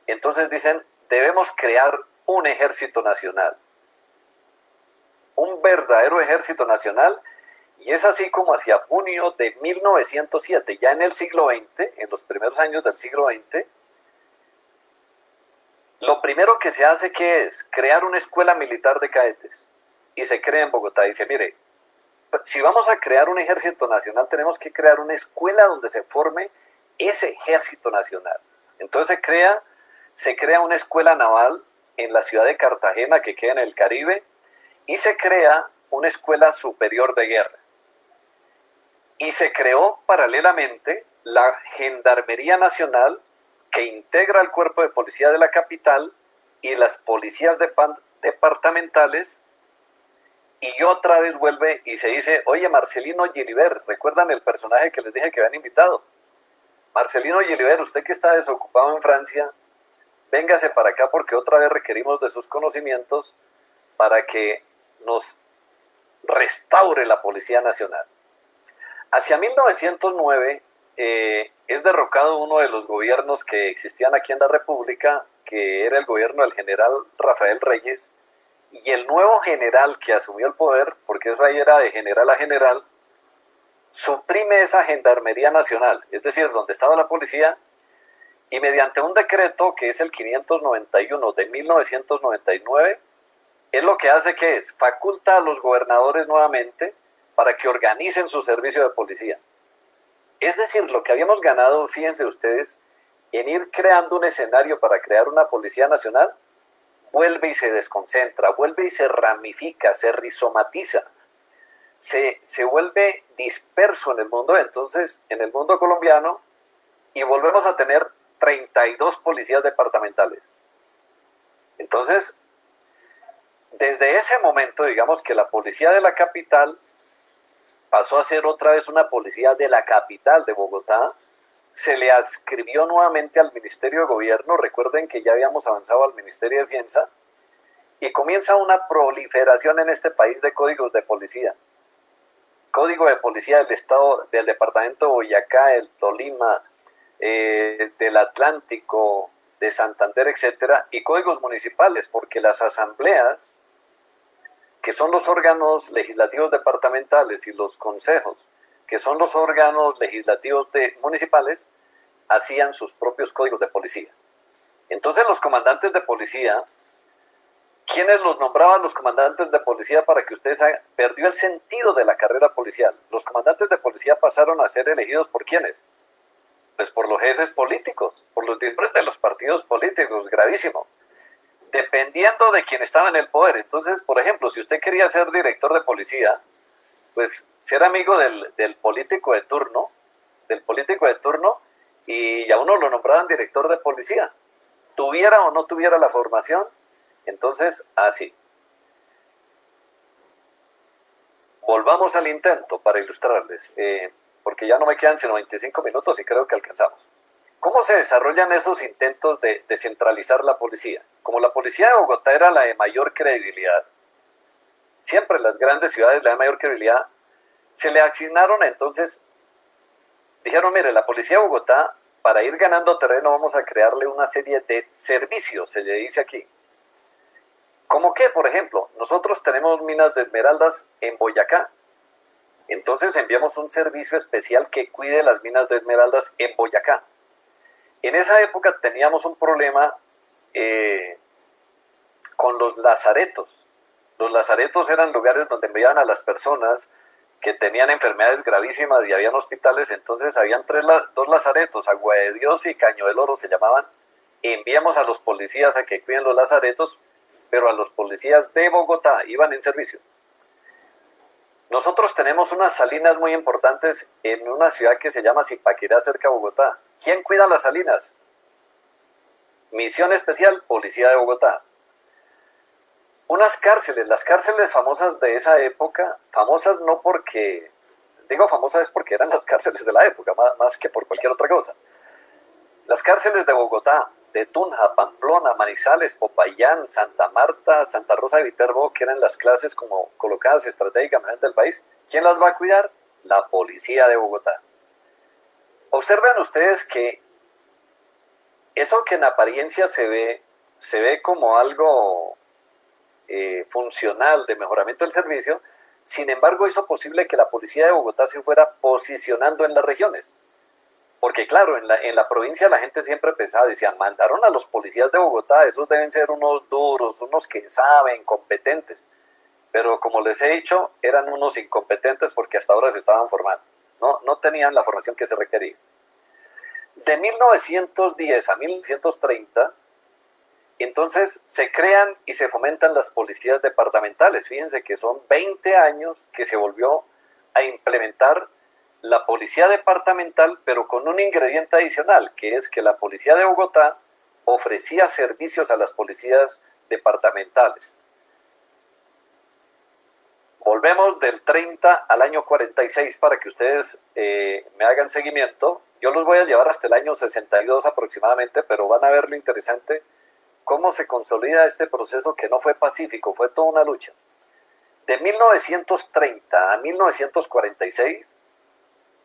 Entonces dicen, debemos crear un ejército nacional, un verdadero ejército nacional. Y es así como hacia junio de 1907, ya en el siglo XX, en los primeros años del siglo XX, lo primero que se hace que es crear una escuela militar de cadetes. Y se crea en Bogotá. Dice, mire, si vamos a crear un ejército nacional, tenemos que crear una escuela donde se forme ese ejército nacional. Entonces se crea una escuela naval en la ciudad de Cartagena, que queda en el Caribe, y se crea una escuela superior de guerra. Y se creó paralelamente la Gendarmería Nacional, que integra el cuerpo de policía de la capital y las policías departamentales, y otra vez vuelve y se dice, oye, Marcelino Gilibert, ¿recuerdan el personaje que les dije que habían invitado? Marcelino Gilibert, usted que está desocupado en Francia, véngase para acá porque otra vez requerimos de sus conocimientos para que nos restaure la Policía Nacional. Hacia 1909 es derrocado uno de los gobiernos que existían aquí en la República, que era el gobierno del general Rafael Reyes, y el nuevo general que asumió el poder, porque eso ahí era de general a general, suprime esa Gendarmería Nacional, es decir, donde estaba la policía, y mediante un decreto que es el 591 de 1999, es lo que hace que es, faculta a los gobernadores nuevamente para que organicen su servicio de policía. Es decir, lo que habíamos ganado, fíjense ustedes, en ir creando un escenario para crear una Policía Nacional, vuelve y se desconcentra, vuelve y se ramifica, se rizomatiza, se vuelve disperso en el mundo, entonces en el mundo colombiano, y volvemos a tener 32 policías departamentales. Entonces, Desde ese momento, digamos que la policía de la capital pasó a ser otra vez una policía de la capital de Bogotá, se le adscribió nuevamente al Ministerio de Gobierno, recuerden que ya habíamos avanzado al Ministerio de Defensa, y comienza una proliferación en este país de códigos de policía. Código de policía del estado, del departamento de Boyacá, el Tolima, del Atlántico, de Santander, etcétera, y códigos municipales, porque las asambleas, que son los órganos legislativos departamentales, y los consejos, que son los órganos legislativos municipales, hacían sus propios códigos de policía. Entonces los comandantes de policía, ¿quiénes los nombraban los comandantes de policía para que ustedes hagan? Perdió el sentido de la carrera policial. Los comandantes de policía pasaron a ser elegidos ¿por quiénes? Pues por los jefes políticos, por los líderes de los partidos políticos, gravísimo. Dependiendo de quién estaba en el poder. Entonces, por ejemplo, si usted quería ser director de policía, pues ser amigo del político de turno, y a uno lo nombraban director de policía. Tuviera o no tuviera la formación, entonces así. Volvamos al intento para ilustrarles, porque ya no me quedan sino 25 minutos y creo que alcanzamos. ¿Cómo se desarrollan esos intentos de descentralizar la policía? Como la policía de Bogotá era la de mayor credibilidad, siempre las grandes ciudades la de mayor credibilidad, se le asignaron entonces, dijeron, mire, la policía de Bogotá, para ir ganando terreno vamos a crearle una serie de servicios, se le dice aquí. ¿Cómo qué? Por ejemplo, nosotros tenemos minas de esmeraldas en Boyacá, entonces enviamos un servicio especial que cuide las minas de esmeraldas en Boyacá. En esa época teníamos un problema con los lazaretos. Los lazaretos eran lugares donde enviaban a las personas que tenían enfermedades gravísimas y habían hospitales, entonces habían dos lazaretos, Agua de Dios y Caño del Oro se llamaban. Enviamos a los policías a que cuiden los lazaretos, pero a los policías de Bogotá iban en servicio. Nosotros tenemos unas salinas muy importantes en una ciudad que se llama Zipaquirá, cerca de Bogotá. ¿Quién cuida las salinas? Misión especial, Policía de Bogotá. Unas cárceles, las cárceles famosas de esa época, famosas no porque, digo famosas es porque eran las cárceles de la época, más que por cualquier otra cosa. Las cárceles de Bogotá, de Tunja, Pamplona, Manizales, Popayán, Santa Marta, Santa Rosa de Viterbo, que eran las clases como colocadas estratégicamente del país, ¿quién las va a cuidar? La Policía de Bogotá. Observen ustedes que eso que en apariencia se ve como algo funcional de mejoramiento del servicio, sin embargo hizo posible que la policía de Bogotá se fuera posicionando en las regiones. Porque claro, en la provincia la gente siempre pensaba, decían, mandaron a los policías de Bogotá, esos deben ser unos duros, unos que saben, competentes. Pero como les he dicho, eran unos incompetentes porque hasta ahora se estaban formando. No tenían la formación que se requería. De 1910 a 1930, entonces se crean y se fomentan las policías departamentales. Fíjense que son 20 años que se volvió a implementar la policía departamental, pero con un ingrediente adicional, que es que la policía de Bogotá ofrecía servicios a las policías departamentales. Volvemos del 30 al año 46 para que ustedes me hagan seguimiento. Yo los voy a llevar hasta el año 62 aproximadamente, pero van a ver lo interesante, cómo se consolida este proceso que no fue pacífico, fue toda una lucha. De 1930 a 1946,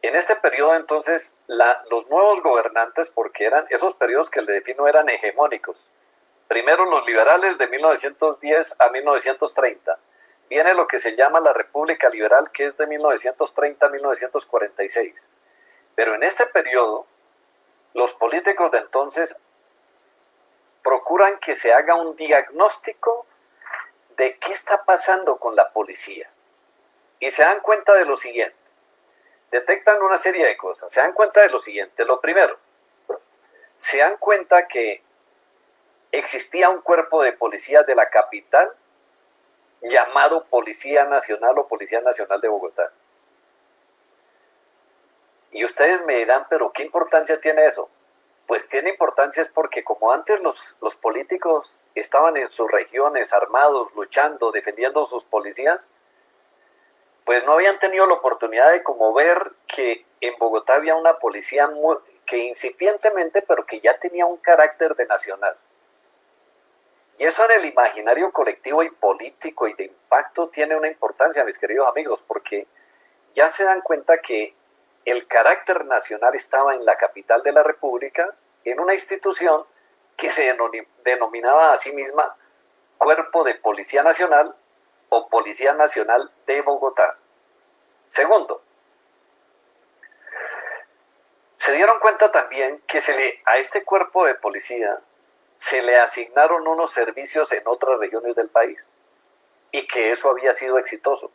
en este periodo entonces los nuevos gobernantes, porque eran esos periodos que le defino eran hegemónicos. Primero los liberales de 1910 a 1930. Viene lo que se llama la República Liberal, que es de 1930 a 1946. Pero en este periodo, los políticos de entonces procuran que se haga un diagnóstico de qué está pasando con la policía. Y se dan cuenta de lo siguiente. Detectan una serie de cosas. Se dan cuenta de lo siguiente. Lo primero, se dan cuenta que existía un cuerpo de policía de la capital llamado Policía Nacional o Policía Nacional de Bogotá. Y ustedes me dirán, pero ¿qué importancia tiene eso? Pues tiene importancia es porque como antes los políticos estaban en sus regiones armados, luchando, defendiendo sus policías, pues no habían tenido la oportunidad de como ver que en Bogotá había una policía que incipientemente, pero que ya tenía un carácter de nacional. Y eso en el imaginario colectivo y político y de impacto tiene una importancia, mis queridos amigos, porque ya se dan cuenta que el carácter nacional estaba en la capital de la República, en una institución que se denominaba a sí misma Cuerpo de Policía Nacional o Policía Nacional de Bogotá. Segundo, se dieron cuenta también que a este cuerpo de policía se le asignaron unos servicios en otras regiones del país y que eso había sido exitoso.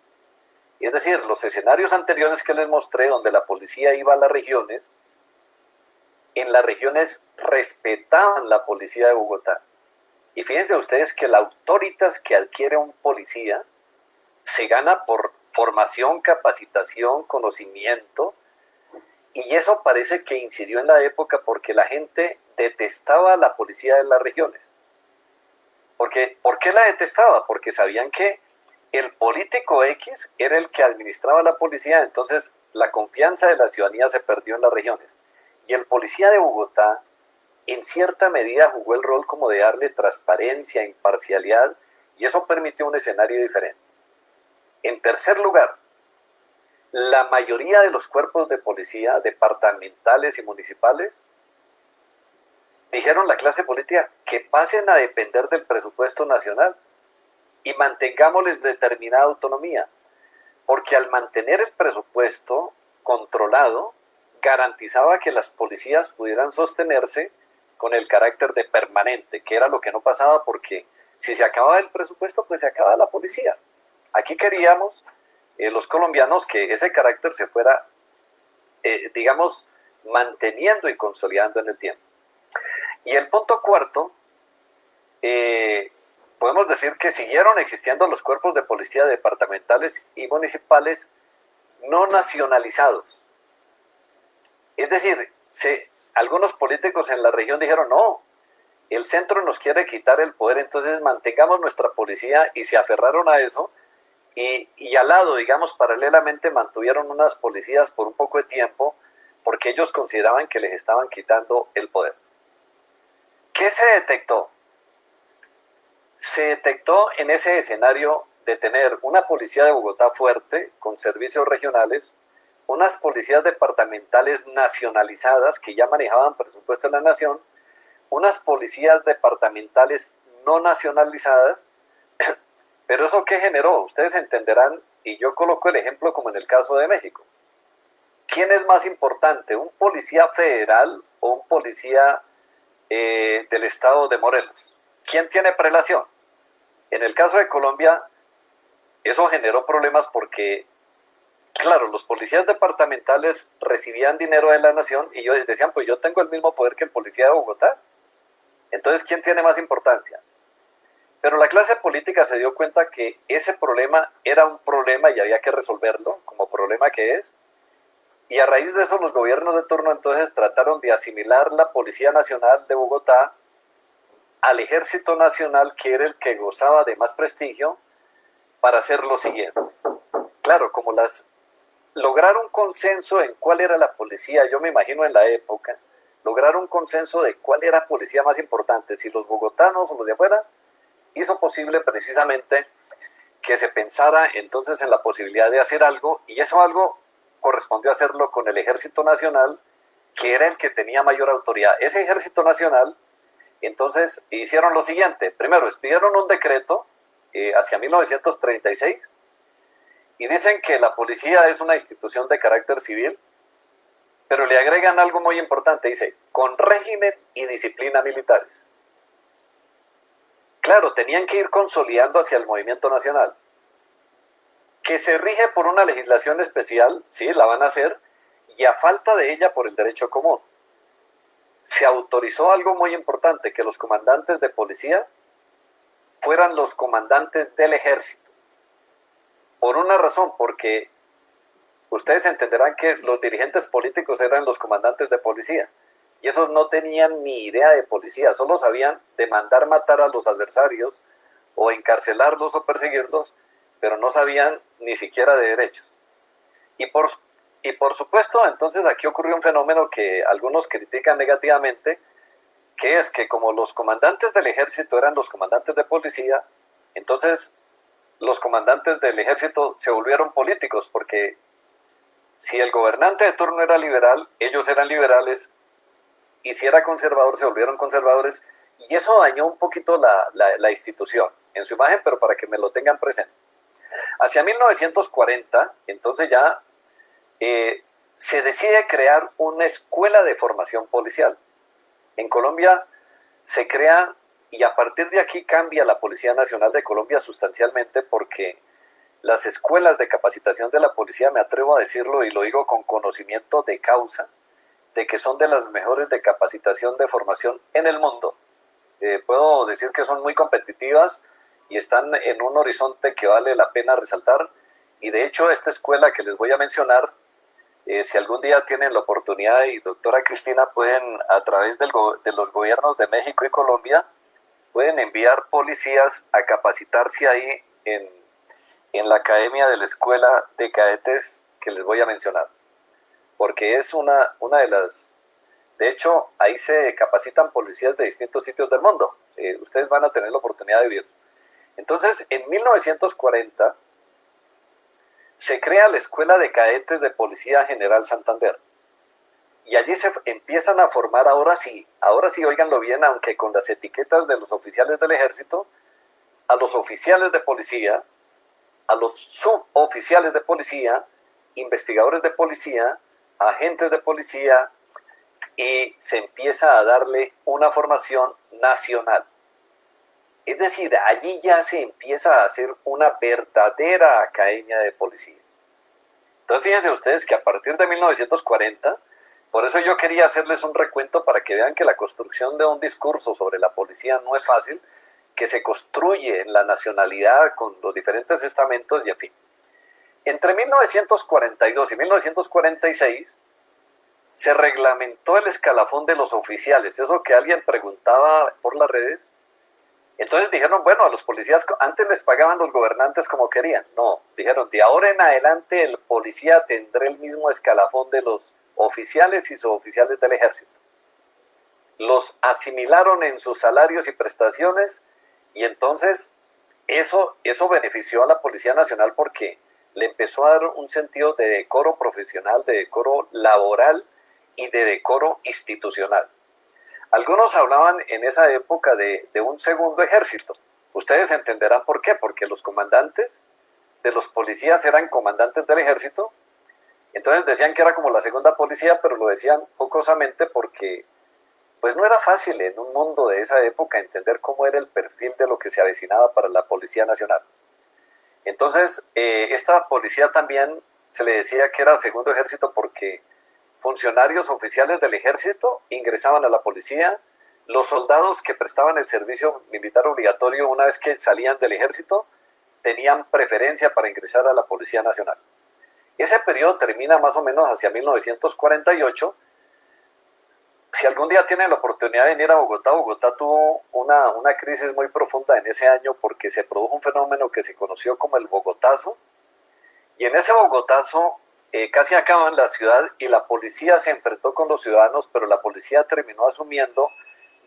Es decir, los escenarios anteriores que les mostré, donde la policía iba a las regiones, en las regiones respetaban la policía de Bogotá. Y fíjense ustedes que la autoritas que adquiere un policía se gana por formación, capacitación, conocimiento, y eso parece que incidió en la época porque la gente detestaba a la policía de las regiones. ¿Por qué la detestaba? Porque sabían que el político X era el que administraba la policía, entonces la confianza de la ciudadanía se perdió en las regiones. Y el policía de Bogotá, en cierta medida, jugó el rol como de darle transparencia, imparcialidad, y eso permitió un escenario diferente. En tercer lugar, la mayoría de los cuerpos de policía, departamentales y municipales, dijeron la clase política que pasen a depender del presupuesto nacional y mantengámosles determinada autonomía, porque al mantener el presupuesto controlado, garantizaba que las policías pudieran sostenerse con el carácter de permanente, que era lo que no pasaba porque si se acababa el presupuesto, pues se acababa la policía. Aquí queríamos los colombianos que ese carácter se fuera, digamos, manteniendo y consolidando en el tiempo. Y el punto cuarto, podemos decir que siguieron existiendo los cuerpos de policía departamentales y municipales no nacionalizados. Es decir, algunos políticos en la región dijeron, no, el centro nos quiere quitar el poder, entonces mantengamos nuestra policía, y se aferraron a eso, y al lado, digamos, paralelamente mantuvieron unas policías por un poco de tiempo, porque ellos consideraban que les estaban quitando el poder. ¿Qué se detectó? Se detectó en ese escenario de tener una policía de Bogotá fuerte, con servicios regionales, unas policías departamentales nacionalizadas que ya manejaban presupuesto en la nación, unas policías departamentales no nacionalizadas, pero ¿eso qué generó? Ustedes entenderán, y yo coloco el ejemplo como en el caso de México. ¿Quién es más importante, un policía federal o un policía del estado de Morelos? ¿Quién tiene prelación? En el caso de Colombia, eso generó problemas porque, claro, los policías departamentales recibían dinero de la nación y ellos decían, pues yo tengo el mismo poder que el policía de Bogotá. Entonces, ¿quién tiene más importancia? Pero la clase política se dio cuenta que ese problema era un problema y había que resolverlo como problema que es. Y a raíz de eso los gobiernos de turno entonces trataron de asimilar la Policía Nacional de Bogotá al Ejército Nacional, que era el que gozaba de más prestigio, para hacer lo siguiente. Claro, como lograr un consenso en cuál era la policía, yo me imagino en la época, lograr un consenso de cuál era policía más importante, si los bogotanos o los de afuera, hizo posible precisamente que se pensara entonces en la posibilidad de hacer algo, y eso algo correspondió a hacerlo con el Ejército Nacional, que era el que tenía mayor autoridad. Ese Ejército Nacional, entonces, hicieron lo siguiente. Primero, expidieron un decreto hacia 1936 y dicen que la policía es una institución de carácter civil, pero le agregan algo muy importante. Dice, con régimen y disciplina militares. Claro, tenían que ir consolidando hacia el movimiento nacional. Que se rige por una legislación especial, sí, la van a hacer, y a falta de ella por el derecho común. Se autorizó algo muy importante, que los comandantes de policía fueran los comandantes del ejército. Por una razón, porque ustedes entenderán que los dirigentes políticos eran los comandantes de policía, Y esos no tenían ni idea de policía, solo sabían de mandar matar a los adversarios o encarcelarlos o perseguirlos, pero no sabían ni siquiera de derechos. Y por supuesto, entonces aquí ocurrió un fenómeno que algunos critican negativamente, que es que como los comandantes del ejército eran los comandantes de policía, entonces los comandantes del ejército se volvieron políticos, porque si el gobernante de turno era liberal, ellos eran liberales, y si era conservador, se volvieron conservadores, y eso dañó un poquito la institución, en su imagen, pero para que me lo tengan presente. Hacia 1940, entonces ya se decide crear una escuela de formación policial. En Colombia se crea, y a partir de aquí cambia la Policía Nacional de Colombia sustancialmente, porque las escuelas de capacitación de la policía, me atrevo a decirlo y lo digo con conocimiento de causa, de que son de las mejores de capacitación de formación en el mundo. Puedo decir que son muy competitivas y están en un horizonte que vale la pena resaltar. Y de hecho esta escuela que les voy a mencionar, si algún día tienen la oportunidad, y doctora Cristina, pueden a través de los gobiernos de México y Colombia, pueden enviar policías a capacitarse ahí en la academia de la escuela de cadetes que les voy a mencionar, porque es una de las, de hecho ahí se capacitan policías de distintos sitios del mundo. Ustedes van a tener la oportunidad de vivir. Entonces en 1940 se crea la Escuela de Cadetes de Policía General Santander, y allí se empiezan a formar, ahora sí, óiganlo bien, aunque con las etiquetas de los oficiales del ejército, a los oficiales de policía, a los suboficiales de policía, investigadores de policía, agentes de policía, y se empieza a darle una formación nacional. Es decir, allí ya se empieza a hacer una verdadera academia de policía. Entonces fíjense ustedes que a partir de 1940, por eso yo quería hacerles un recuento para que vean que la construcción de un discurso sobre la policía no es fácil, que se construye en la nacionalidad con los diferentes estamentos y en fin. Entre 1942 y 1946 se reglamentó el escalafón de los oficiales, eso que alguien preguntaba por las redes. Entonces dijeron, bueno, a los policías antes les pagaban los gobernantes como querían. No, dijeron, de ahora en adelante el policía tendrá el mismo escalafón de los oficiales y suboficiales del ejército. Los asimilaron en sus salarios y prestaciones, y entonces eso benefició a la Policía Nacional porque le empezó a dar un sentido de decoro profesional, de decoro laboral y de decoro institucional. Algunos hablaban en esa época de un segundo ejército. Ustedes entenderán por qué, porque los comandantes de los policías eran comandantes del ejército. Entonces decían que era como la segunda policía, pero lo decían jocosamente porque pues no era fácil en un mundo de esa época entender cómo era el perfil de lo que se avecinaba para la Policía Nacional. Entonces, esta policía también se le decía que era segundo ejército porque funcionarios oficiales del ejército ingresaban a la policía, los soldados que prestaban el servicio militar obligatorio una vez que salían del ejército tenían preferencia para ingresar a la Policía Nacional. Ese periodo termina más o menos hacia 1948. Si algún día tienen la oportunidad de venir a Bogotá, Bogotá tuvo una crisis muy profunda en ese año porque se produjo un fenómeno que se conoció como el Bogotazo, y en ese Bogotazo casi acaban la ciudad y la policía se enfrentó con los ciudadanos, pero la policía terminó asumiendo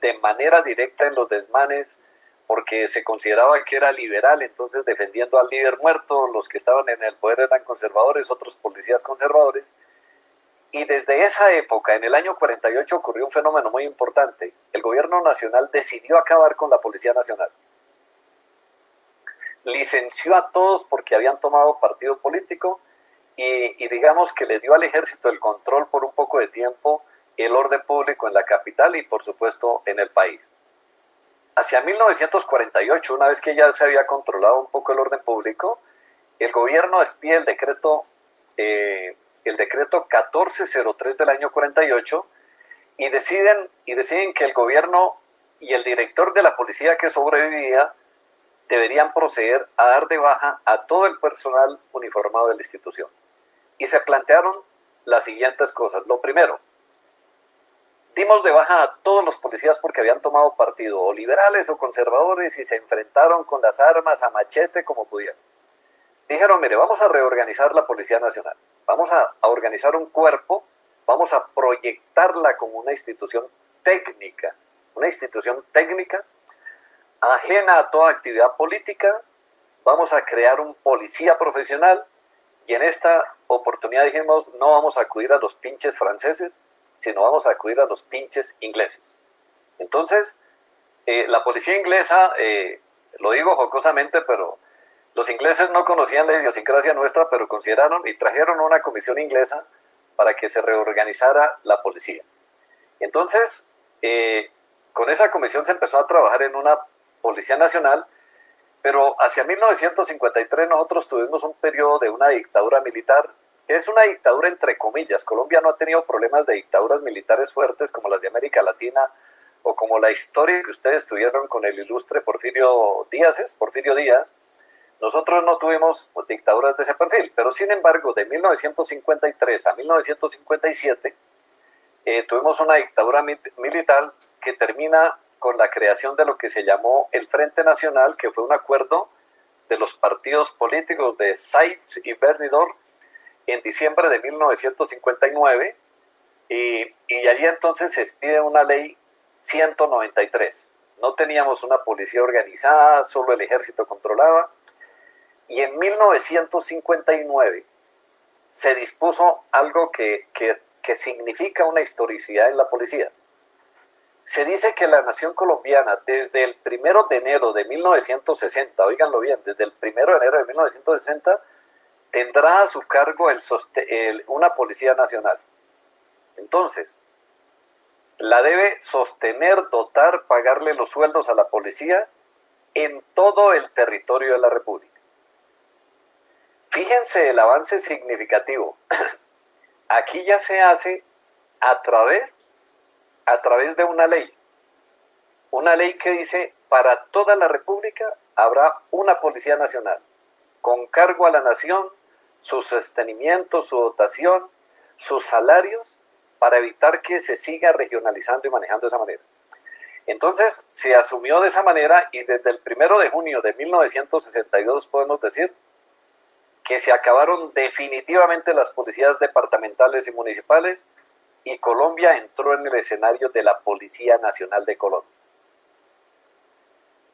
de manera directa en los desmanes porque se consideraba que era liberal, entonces defendiendo al líder muerto, los que estaban en el poder eran conservadores, otros policías conservadores. Y desde esa época, en el año 48, ocurrió un fenómeno muy importante. El gobierno nacional decidió acabar con la Policía Nacional. Licenció a todos porque habían tomado partido político y digamos que le dio al ejército el control por un poco de tiempo, el orden público en la capital y por supuesto en el país. Hacia 1948, una vez que ya se había controlado un poco el orden público, el gobierno expide el decreto 1403 del año 48 y deciden que el gobierno y el director de la policía que sobrevivía deberían proceder a dar de baja a todo el personal uniformado de la institución. Y se plantearon las siguientes cosas. Lo primero, dimos de baja a todos los policías porque habían tomado partido, o liberales o conservadores, y se enfrentaron con las armas a machete como pudieron. Dijeron, mire, vamos a reorganizar la Policía Nacional, vamos a organizar un cuerpo, vamos a proyectarla como una institución técnica ajena a toda actividad política, vamos a crear un policía profesional, y en esta oportunidad dijimos, no vamos a acudir a los pinches franceses, sino vamos a acudir a los pinches ingleses. Entonces, la policía inglesa, lo digo jocosamente, pero los ingleses no conocían la idiosincrasia nuestra, pero consideraron y trajeron una comisión inglesa para que se reorganizara la policía. Entonces, con esa comisión se empezó a trabajar en una policía nacional, pero hacia 1953 nosotros tuvimos un periodo de una dictadura militar. Es una dictadura entre comillas. Colombia no ha tenido problemas de dictaduras militares fuertes como las de América Latina o como la historia que ustedes tuvieron con el ilustre Porfirio Díaz. Nosotros no tuvimos dictaduras de ese perfil, pero sin embargo de 1953 a 1957 tuvimos una dictadura militar que termina con la creación de lo que se llamó el Frente Nacional, que fue un acuerdo de los partidos políticos de Seitz y Bernidor en diciembre de 1959, y allí entonces se expide una ley 193. No teníamos una policía organizada, solo el ejército controlaba, y en 1959 se dispuso algo que significa una historicidad en la policía. Se dice que la nación colombiana desde el 1 de enero de 1960, oíganlo bien, desde el 1 de enero de 1960, tendrá a su cargo una policía nacional. Entonces, la debe sostener, dotar, pagarle los sueldos a la policía en todo el territorio de la República. Fíjense el avance significativo. Aquí ya se hace a través de una ley que dice, para toda la República habrá una Policía Nacional, con cargo a la nación, su sostenimiento, su dotación, sus salarios, para evitar que se siga regionalizando y manejando de esa manera. Entonces se asumió de esa manera, y desde el 1 de junio de 1962 podemos decir que se acabaron definitivamente las policías departamentales y municipales, y Colombia entró en el escenario de la Policía Nacional de Colombia.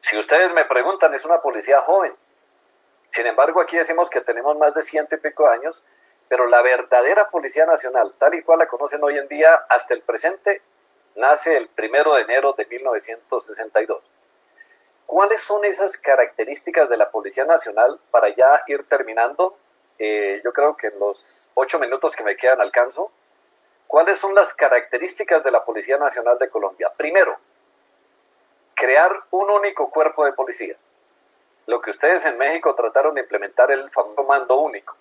Si ustedes me preguntan, es una policía joven. Sin embargo, aquí decimos que tenemos más de 100 y pico años, pero la verdadera Policía Nacional, tal y cual la conocen hoy en día hasta el presente, nace el 1 de enero de 1962. ¿Cuáles son esas características de la Policía Nacional para ya ir terminando? Yo creo que en los 8 minutos que me quedan alcanzo. ¿Cuáles son las características de la Policía Nacional de Colombia? Primero, crear un único cuerpo de policía. Lo que ustedes en México trataron de implementar, el famoso mando único.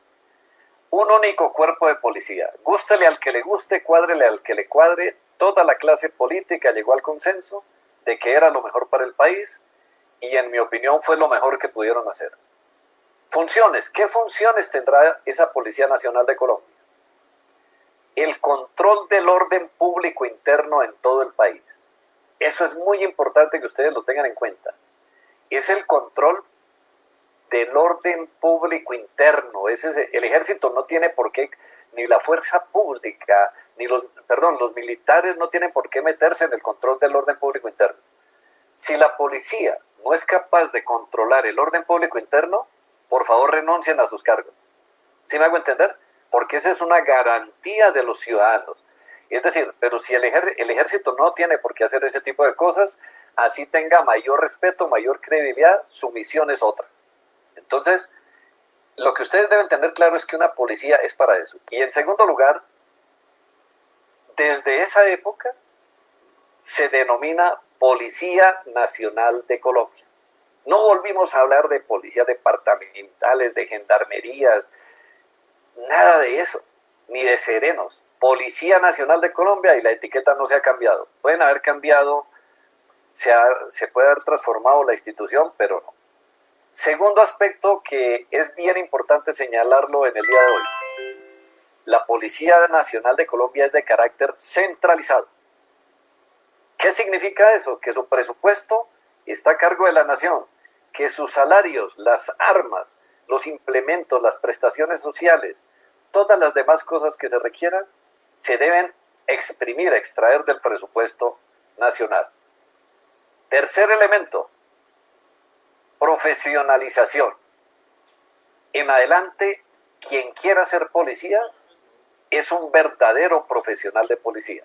Un único cuerpo de policía. Gústele al que le guste, cuádrele al que le cuadre. Toda la clase política llegó al consenso de que era lo mejor para el país, y en mi opinión fue lo mejor que pudieron hacer. Funciones. ¿Qué funciones tendrá esa Policía Nacional de Colombia? El control del orden público interno en todo el país. Eso es muy importante que ustedes lo tengan en cuenta. Es el control del orden público interno. El ejército no tiene por qué, ni la fuerza pública, los militares no tienen por qué meterse en el control del orden público interno. Si la policía no es capaz de controlar el orden público interno, por favor renuncien a sus cargos. ¿Sí me hago entender? Porque esa es una garantía de los ciudadanos. Es decir, pero si el ejército no tiene por qué hacer ese tipo de cosas, así tenga mayor respeto, mayor credibilidad, su misión es otra. Entonces, lo que ustedes deben tener claro es que una policía es para eso. Y en segundo lugar, desde esa época se denomina Policía Nacional de Colombia. No volvimos a hablar de policías departamentales, de gendarmerías, nada de eso, ni de serenos. Policía Nacional de Colombia, y la etiqueta no se ha cambiado. Pueden haber cambiado, se puede haber transformado la institución, pero no. Segundo aspecto que es bien importante señalarlo en el día de hoy. La Policía Nacional de Colombia es de carácter centralizado. ¿Qué significa eso? Que su presupuesto está a cargo de la nación, que sus salarios, las armas, los implementos, las prestaciones sociales, todas las demás cosas que se requieran, se deben exprimir, extraer del presupuesto nacional. Tercer elemento, profesionalización. En adelante, quien quiera ser policía es un verdadero profesional de policía.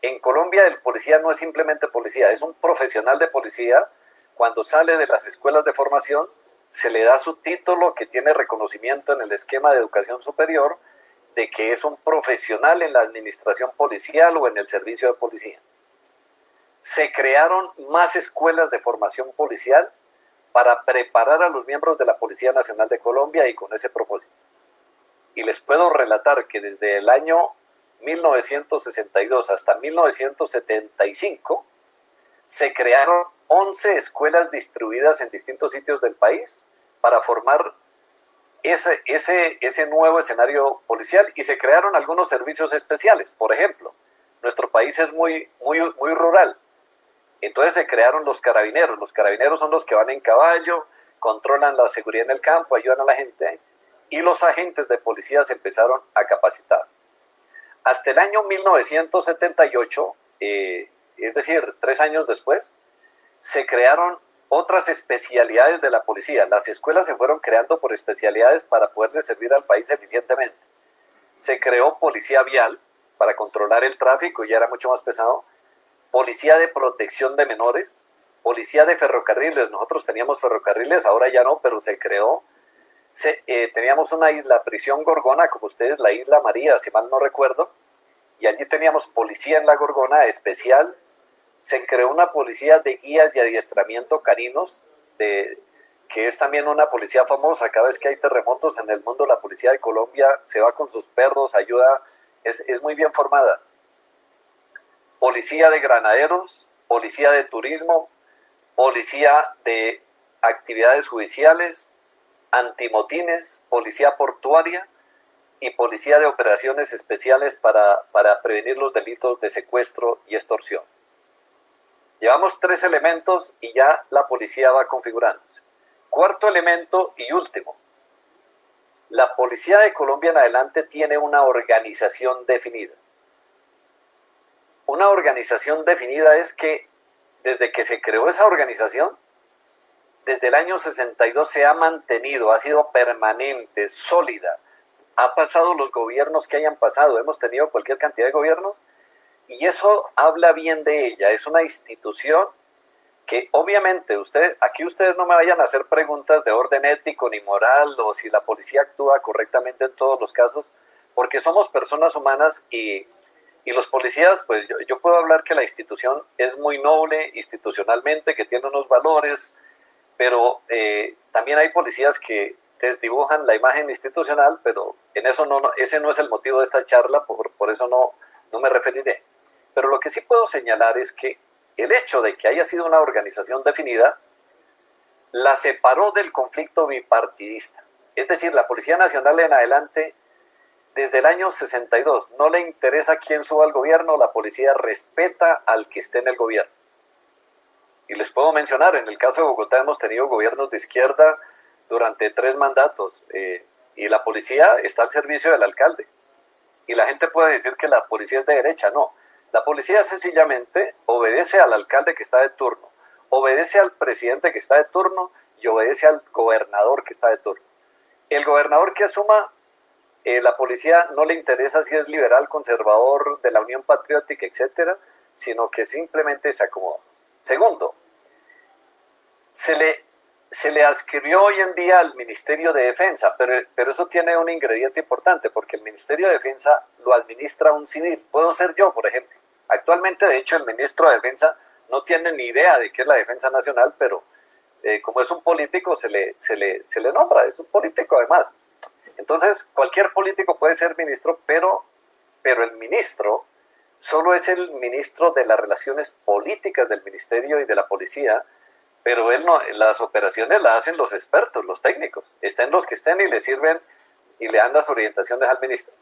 En Colombia el policía no es simplemente policía, es un profesional de policía. Cuando sale de las escuelas de formación, se le da su título que tiene reconocimiento en el esquema de educación superior de que es un profesional en la administración policial o en el servicio de policía. Se crearon más escuelas de formación policial para preparar a los miembros de la Policía Nacional de Colombia y con ese propósito. Y les puedo relatar que desde el año 1962 hasta 1975 se crearon 11 escuelas distribuidas en distintos sitios del país para formar ese nuevo escenario policial, y se crearon algunos servicios especiales. Por ejemplo, nuestro país es muy rural, entonces se crearon los carabineros. Los carabineros son los que van en caballo, controlan la seguridad en el campo, ayudan a la gente, y los agentes de policía se empezaron a capacitar. Hasta el año 1978, es decir, 3 años después, se crearon otras especialidades de la policía. Las escuelas se fueron creando por especialidades para poderle servir al país eficientemente. Se creó policía vial para controlar el tráfico, ya era mucho más pesado. Policía de protección de menores, policía de ferrocarriles. Nosotros teníamos ferrocarriles, ahora ya no, pero se creó. Teníamos una isla, prisión Gorgona, como ustedes, la isla María, si mal no recuerdo, y allí teníamos policía en la Gorgona especial. Se creó una policía de guías y adiestramiento caninos, que es también una policía famosa. Cada vez que hay terremotos en el mundo, la policía de Colombia se va con sus perros, ayuda, es muy bien formada. Policía de granaderos, policía de turismo, policía de actividades judiciales, antimotines, policía portuaria y policía de operaciones especiales para prevenir los delitos de secuestro y extorsión. Llevamos 3 elementos y ya la policía va configurándose. Cuarto elemento y último. La Policía de Colombia en adelante tiene una organización definida. Una organización definida es que desde que se creó esa organización, desde el año 62 se ha mantenido, ha sido permanente, sólida. Ha pasado los gobiernos que hayan pasado, hemos tenido cualquier cantidad de gobiernos, y eso habla bien de ella. Es una institución que obviamente aquí ustedes no me vayan a hacer preguntas de orden ético ni moral o si la policía actúa correctamente en todos los casos, porque somos personas humanas y los policías, pues yo puedo hablar que la institución es muy noble institucionalmente, que tiene unos valores, pero también hay policías que desdibujan la imagen institucional, pero en eso ese no es el motivo de esta charla, por eso no me referiré. Pero lo que sí puedo señalar es que el hecho de que haya sido una organización definida la separó del conflicto bipartidista. Es decir, la Policía Nacional en adelante, desde el año 62, no le interesa quién suba al gobierno, la policía respeta al que esté en el gobierno. Y les puedo mencionar, en el caso de Bogotá hemos tenido gobiernos de izquierda durante 3 mandatos, y la policía está al servicio del alcalde. Y la gente puede decir que la policía es de derecha, no. La policía sencillamente obedece al alcalde que está de turno, obedece al presidente que está de turno y obedece al gobernador que está de turno. El gobernador que asuma, la policía no le interesa si es liberal, conservador, de la Unión Patriótica, etcétera, sino que simplemente se acomoda. Segundo, se le adscribió hoy en día al Ministerio de Defensa, pero eso tiene un ingrediente importante, porque el Ministerio de Defensa lo administra un civil. Puedo ser yo, por ejemplo. Actualmente, de hecho, el ministro de Defensa no tiene ni idea de qué es la Defensa Nacional, pero como es un político, se le nombra, es un político además. Entonces, cualquier político puede ser ministro, pero el ministro solo es el ministro de las relaciones políticas del ministerio y de la policía, pero él no, las operaciones las hacen los expertos, los técnicos, estén los que estén y le sirven y le dan las orientaciones al ministro.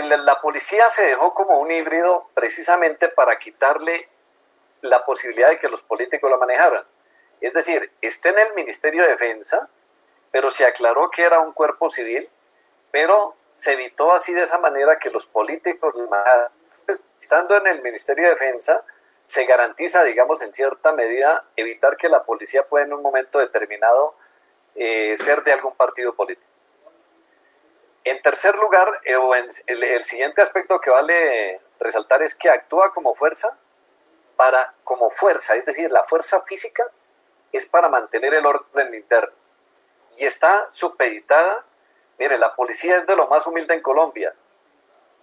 La policía se dejó como un híbrido precisamente para quitarle la posibilidad de que los políticos la manejaran. Es decir, está en el Ministerio de Defensa, pero se aclaró que era un cuerpo civil, pero se evitó así de esa manera que los políticos la manejaran. Entonces, estando en el Ministerio de Defensa, se garantiza, digamos, en cierta medida, evitar que la policía pueda en un momento determinado ser de algún partido político. En tercer lugar, el siguiente aspecto que vale resaltar es que actúa como fuerza, es decir, la fuerza física es para mantener el orden interno y está supeditada. Mire, la policía es de lo más humilde en Colombia,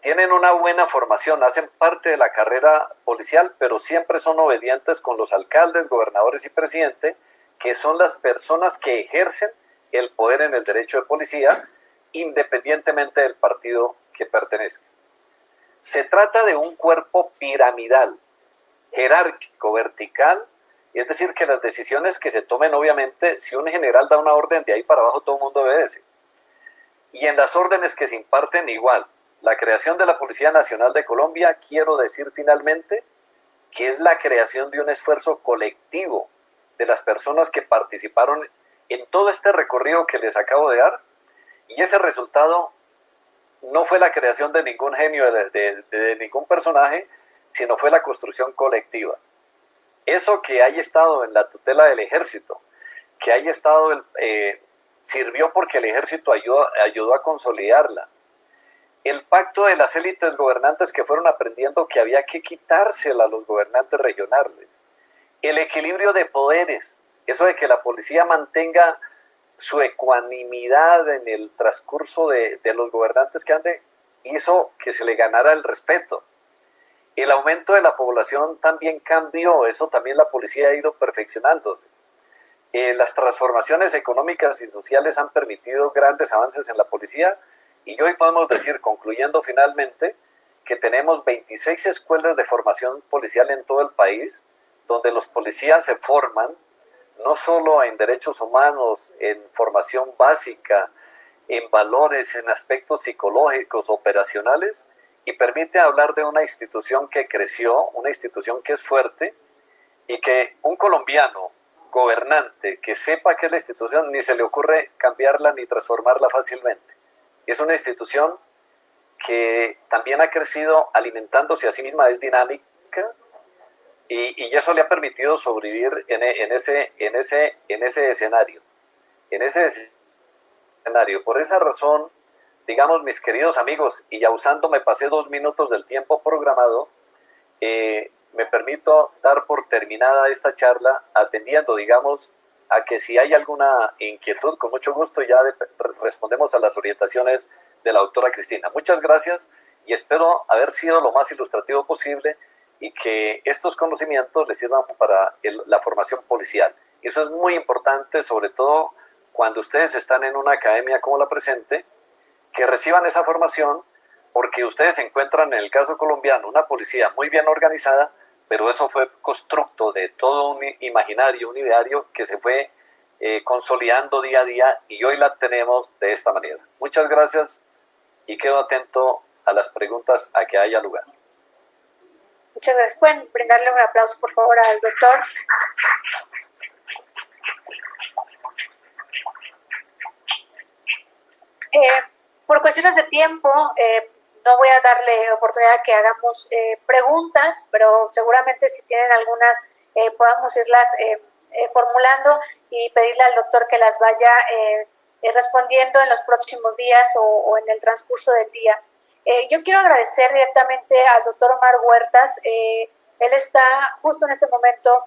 tienen una buena formación, hacen parte de la carrera policial, pero siempre son obedientes con los alcaldes, gobernadores y presidente, que son las personas que ejercen el poder en el derecho de policía, independientemente del partido que pertenezca. Se trata de un cuerpo piramidal, jerárquico, vertical, es decir, que las decisiones que se tomen, obviamente, si un general da una orden, de ahí para abajo todo el mundo obedece. Y en las órdenes que se imparten, igual. La creación de la Policía Nacional de Colombia, quiero decir finalmente, que es la creación de un esfuerzo colectivo de las personas que participaron en todo este recorrido que les acabo de dar, y ese resultado no fue la creación de ningún genio, de ningún personaje, sino fue la construcción colectiva. Eso que haya estado en la tutela del ejército, que haya estado, sirvió porque el ejército ayudó a consolidarla. El pacto de las élites gobernantes que fueron aprendiendo que había que quitársela a los gobernantes regionales. El equilibrio de poderes, eso de que la policía mantenga su ecuanimidad en el transcurso de los gobernantes que ande, hizo que se le ganara el respeto. El aumento de la población también cambió, eso también la policía ha ido perfeccionándose. Las transformaciones económicas y sociales han permitido grandes avances en la policía, y hoy podemos decir, concluyendo finalmente, que tenemos 26 escuelas de formación policial en todo el país, donde los policías se forman no solo en derechos humanos, en formación básica, en valores, en aspectos psicológicos, operacionales, y permite hablar de una institución que creció, una institución que es fuerte, y que un colombiano gobernante que sepa que es la institución, ni se le ocurre cambiarla ni transformarla fácilmente. Es una institución que también ha crecido alimentándose a sí misma, es dinámica, y eso le ha permitido sobrevivir en ese escenario. Por esa razón, digamos, mis queridos amigos, y ya me pasé 2 minutos del tiempo programado, me permito dar por terminada esta charla, atendiendo, digamos, a que si hay alguna inquietud, con mucho gusto ya respondemos a las orientaciones de la doctora Cristina. Muchas gracias y espero haber sido lo más ilustrativo posible y que estos conocimientos les sirvan para la formación policial. Eso es muy importante, sobre todo cuando ustedes están en una academia como la presente, que reciban esa formación, porque ustedes encuentran en el caso colombiano una policía muy bien organizada, pero eso fue constructo de todo un imaginario, un ideario que se fue consolidando día a día, y hoy la tenemos de esta manera. Muchas gracias y quedo atento a las preguntas a que haya lugar. Muchas gracias. ¿Pueden brindarle un aplauso, por favor, al doctor? Por cuestiones de tiempo, no voy a darle oportunidad a que hagamos preguntas, pero seguramente si tienen algunas, podamos irlas formulando y pedirle al doctor que las vaya respondiendo en los próximos días o en el transcurso del día. Yo quiero agradecer directamente al doctor Omar Huertas. Él está justo en este momento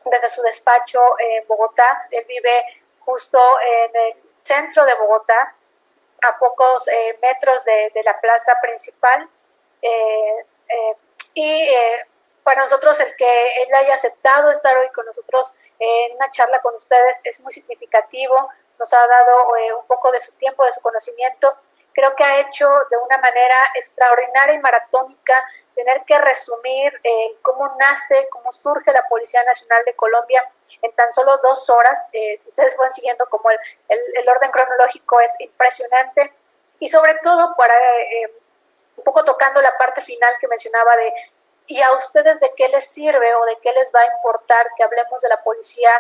desde su despacho en Bogotá. Él vive justo en el centro de Bogotá, a pocos metros de la plaza principal. Para nosotros el que él haya aceptado estar hoy con nosotros en una charla con ustedes es muy significativo. Nos ha dado un poco de su tiempo, de su conocimiento. Creo que ha hecho de una manera extraordinaria y maratónica tener que resumir cómo nace, cómo surge la Policía Nacional de Colombia en tan solo 2 horas. Si ustedes van siguiendo como el orden cronológico, es impresionante. Y sobre todo para un poco tocando la parte final que mencionaba de ¿y a ustedes de qué les sirve o de qué les va a importar que hablemos de la Policía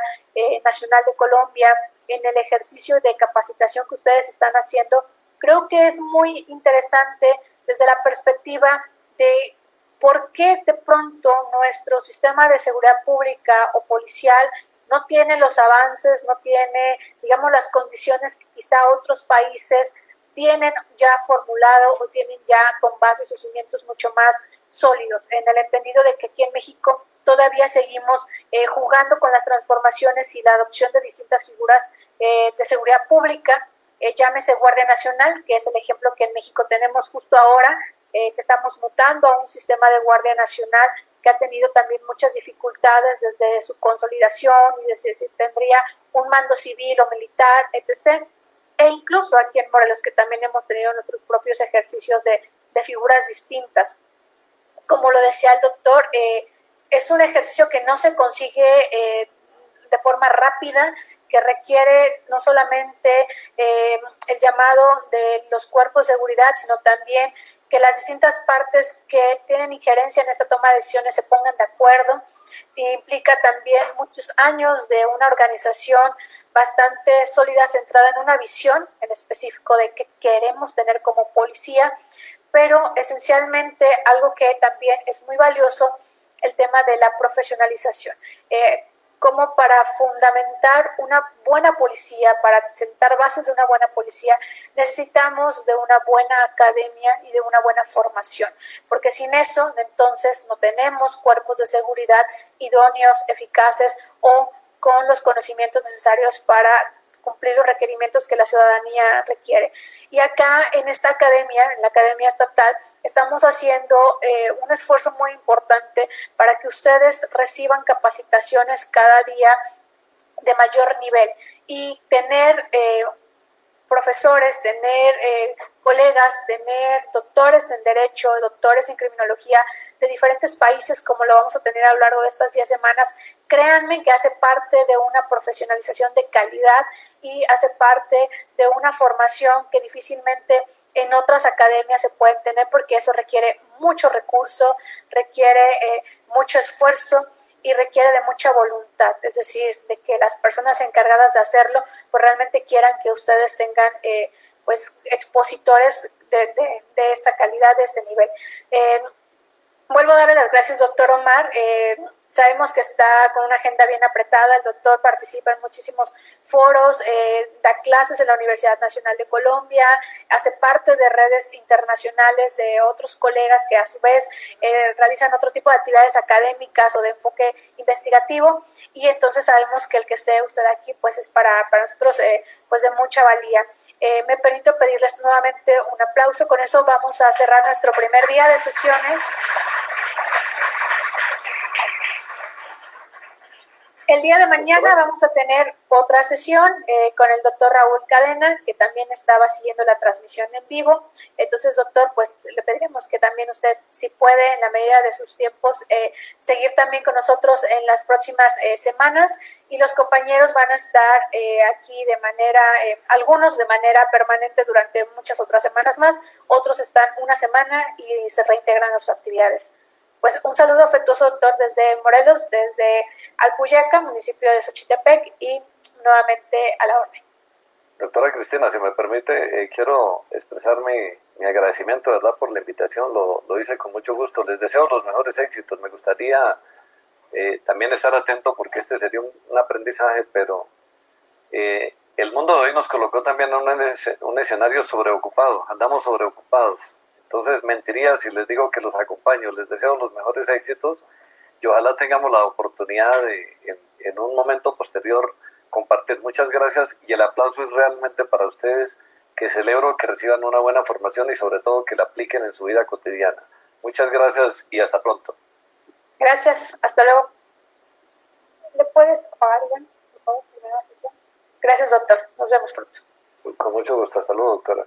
Nacional de Colombia en el ejercicio de capacitación que ustedes están haciendo? Creo que es muy interesante desde la perspectiva de por qué de pronto nuestro sistema de seguridad pública o policial no tiene los avances, no tiene, digamos, las condiciones que quizá otros países tienen ya formulado o tienen ya con bases o cimientos mucho más sólidos, en el entendido de que aquí en México todavía seguimos jugando con las transformaciones y la adopción de distintas figuras de seguridad pública, llámese Guardia Nacional, que es el ejemplo que en México tenemos justo ahora, que estamos mutando a un sistema de Guardia Nacional que ha tenido también muchas dificultades desde su consolidación y desde si tendría un mando civil o militar, etc., e incluso aquí en Morelos, que también hemos tenido nuestros propios ejercicios de figuras distintas. Como lo decía el doctor, es un ejercicio que no se consigue de forma rápida, que requiere no solamente el llamado de los cuerpos de seguridad, sino también que las distintas partes que tienen injerencia en esta toma de decisiones se pongan de acuerdo. E implica también muchos años de una organización bastante sólida, centrada en una visión en específico de qué queremos tener como policía, pero esencialmente algo que también es muy valioso, el tema de la profesionalización. Como para fundamentar una buena policía, para sentar bases de una buena policía, necesitamos de una buena academia y de una buena formación, porque sin eso, entonces, no tenemos cuerpos de seguridad idóneos, eficaces o con los conocimientos necesarios para cumplir los requerimientos que la ciudadanía requiere. Y acá en esta academia, en la Academia Estatal, estamos haciendo un esfuerzo muy importante para que ustedes reciban capacitaciones cada día de mayor nivel y tener profesores, tener colegas, tener doctores en Derecho, doctores en Criminología de diferentes países, como lo vamos a tener a lo largo de estas 10 semanas, créanme que hace parte de una profesionalización de calidad y hace parte de una formación que difícilmente en otras academias se pueden tener, porque eso requiere mucho recurso, requiere mucho esfuerzo y requiere de mucha voluntad, es decir, de que las personas encargadas de hacerlo pues realmente quieran que ustedes tengan pues expositores de esta calidad, de este nivel. Vuelvo a darle las gracias, doctor Omar. Sabemos que está con una agenda bien apretada, el doctor participa en muchísimos foros, da clases en la Universidad Nacional de Colombia, hace parte de redes internacionales de otros colegas que a su vez realizan otro tipo de actividades académicas o de enfoque investigativo, y entonces sabemos que el que esté usted aquí pues es para nosotros pues de mucha valía. Me permito pedirles nuevamente un aplauso. Con eso vamos a cerrar nuestro primer día de sesiones. El día de mañana vamos a tener otra sesión con el doctor Raúl Cadena, que también estaba siguiendo la transmisión en vivo. Entonces, doctor, pues le pediremos que también usted, si puede, en la medida de sus tiempos, seguir también con nosotros en las próximas semanas. Y los compañeros van a estar aquí de manera, algunos de manera permanente durante muchas otras semanas más, otros están una semana y se reintegran a sus actividades. Pues un saludo afectuoso, doctor, desde Morelos, desde Alpuyeca, municipio de Xochitepec, y nuevamente a la orden. Doctora Cristina, si me permite, quiero expresar mi agradecimiento, ¿verdad?, por la invitación. Lo hice con mucho gusto. Les deseo los mejores éxitos. Me gustaría también estar atento, porque este sería un aprendizaje, pero el mundo de hoy nos colocó también en un escenario sobreocupado. Andamos sobreocupados. Entonces mentiría si les digo que los acompaño. Les deseo los mejores éxitos y ojalá tengamos la oportunidad de en un momento posterior compartir. Muchas gracias, y el aplauso es realmente para ustedes, que celebro que reciban una buena formación y sobre todo que la apliquen en su vida cotidiana. Muchas gracias y hasta pronto. Gracias, hasta luego. ¿Le puedes apagar, Iván, por favor, primera sesión? Gracias, doctor. Nos vemos pronto. Con mucho gusto. Hasta luego, doctora.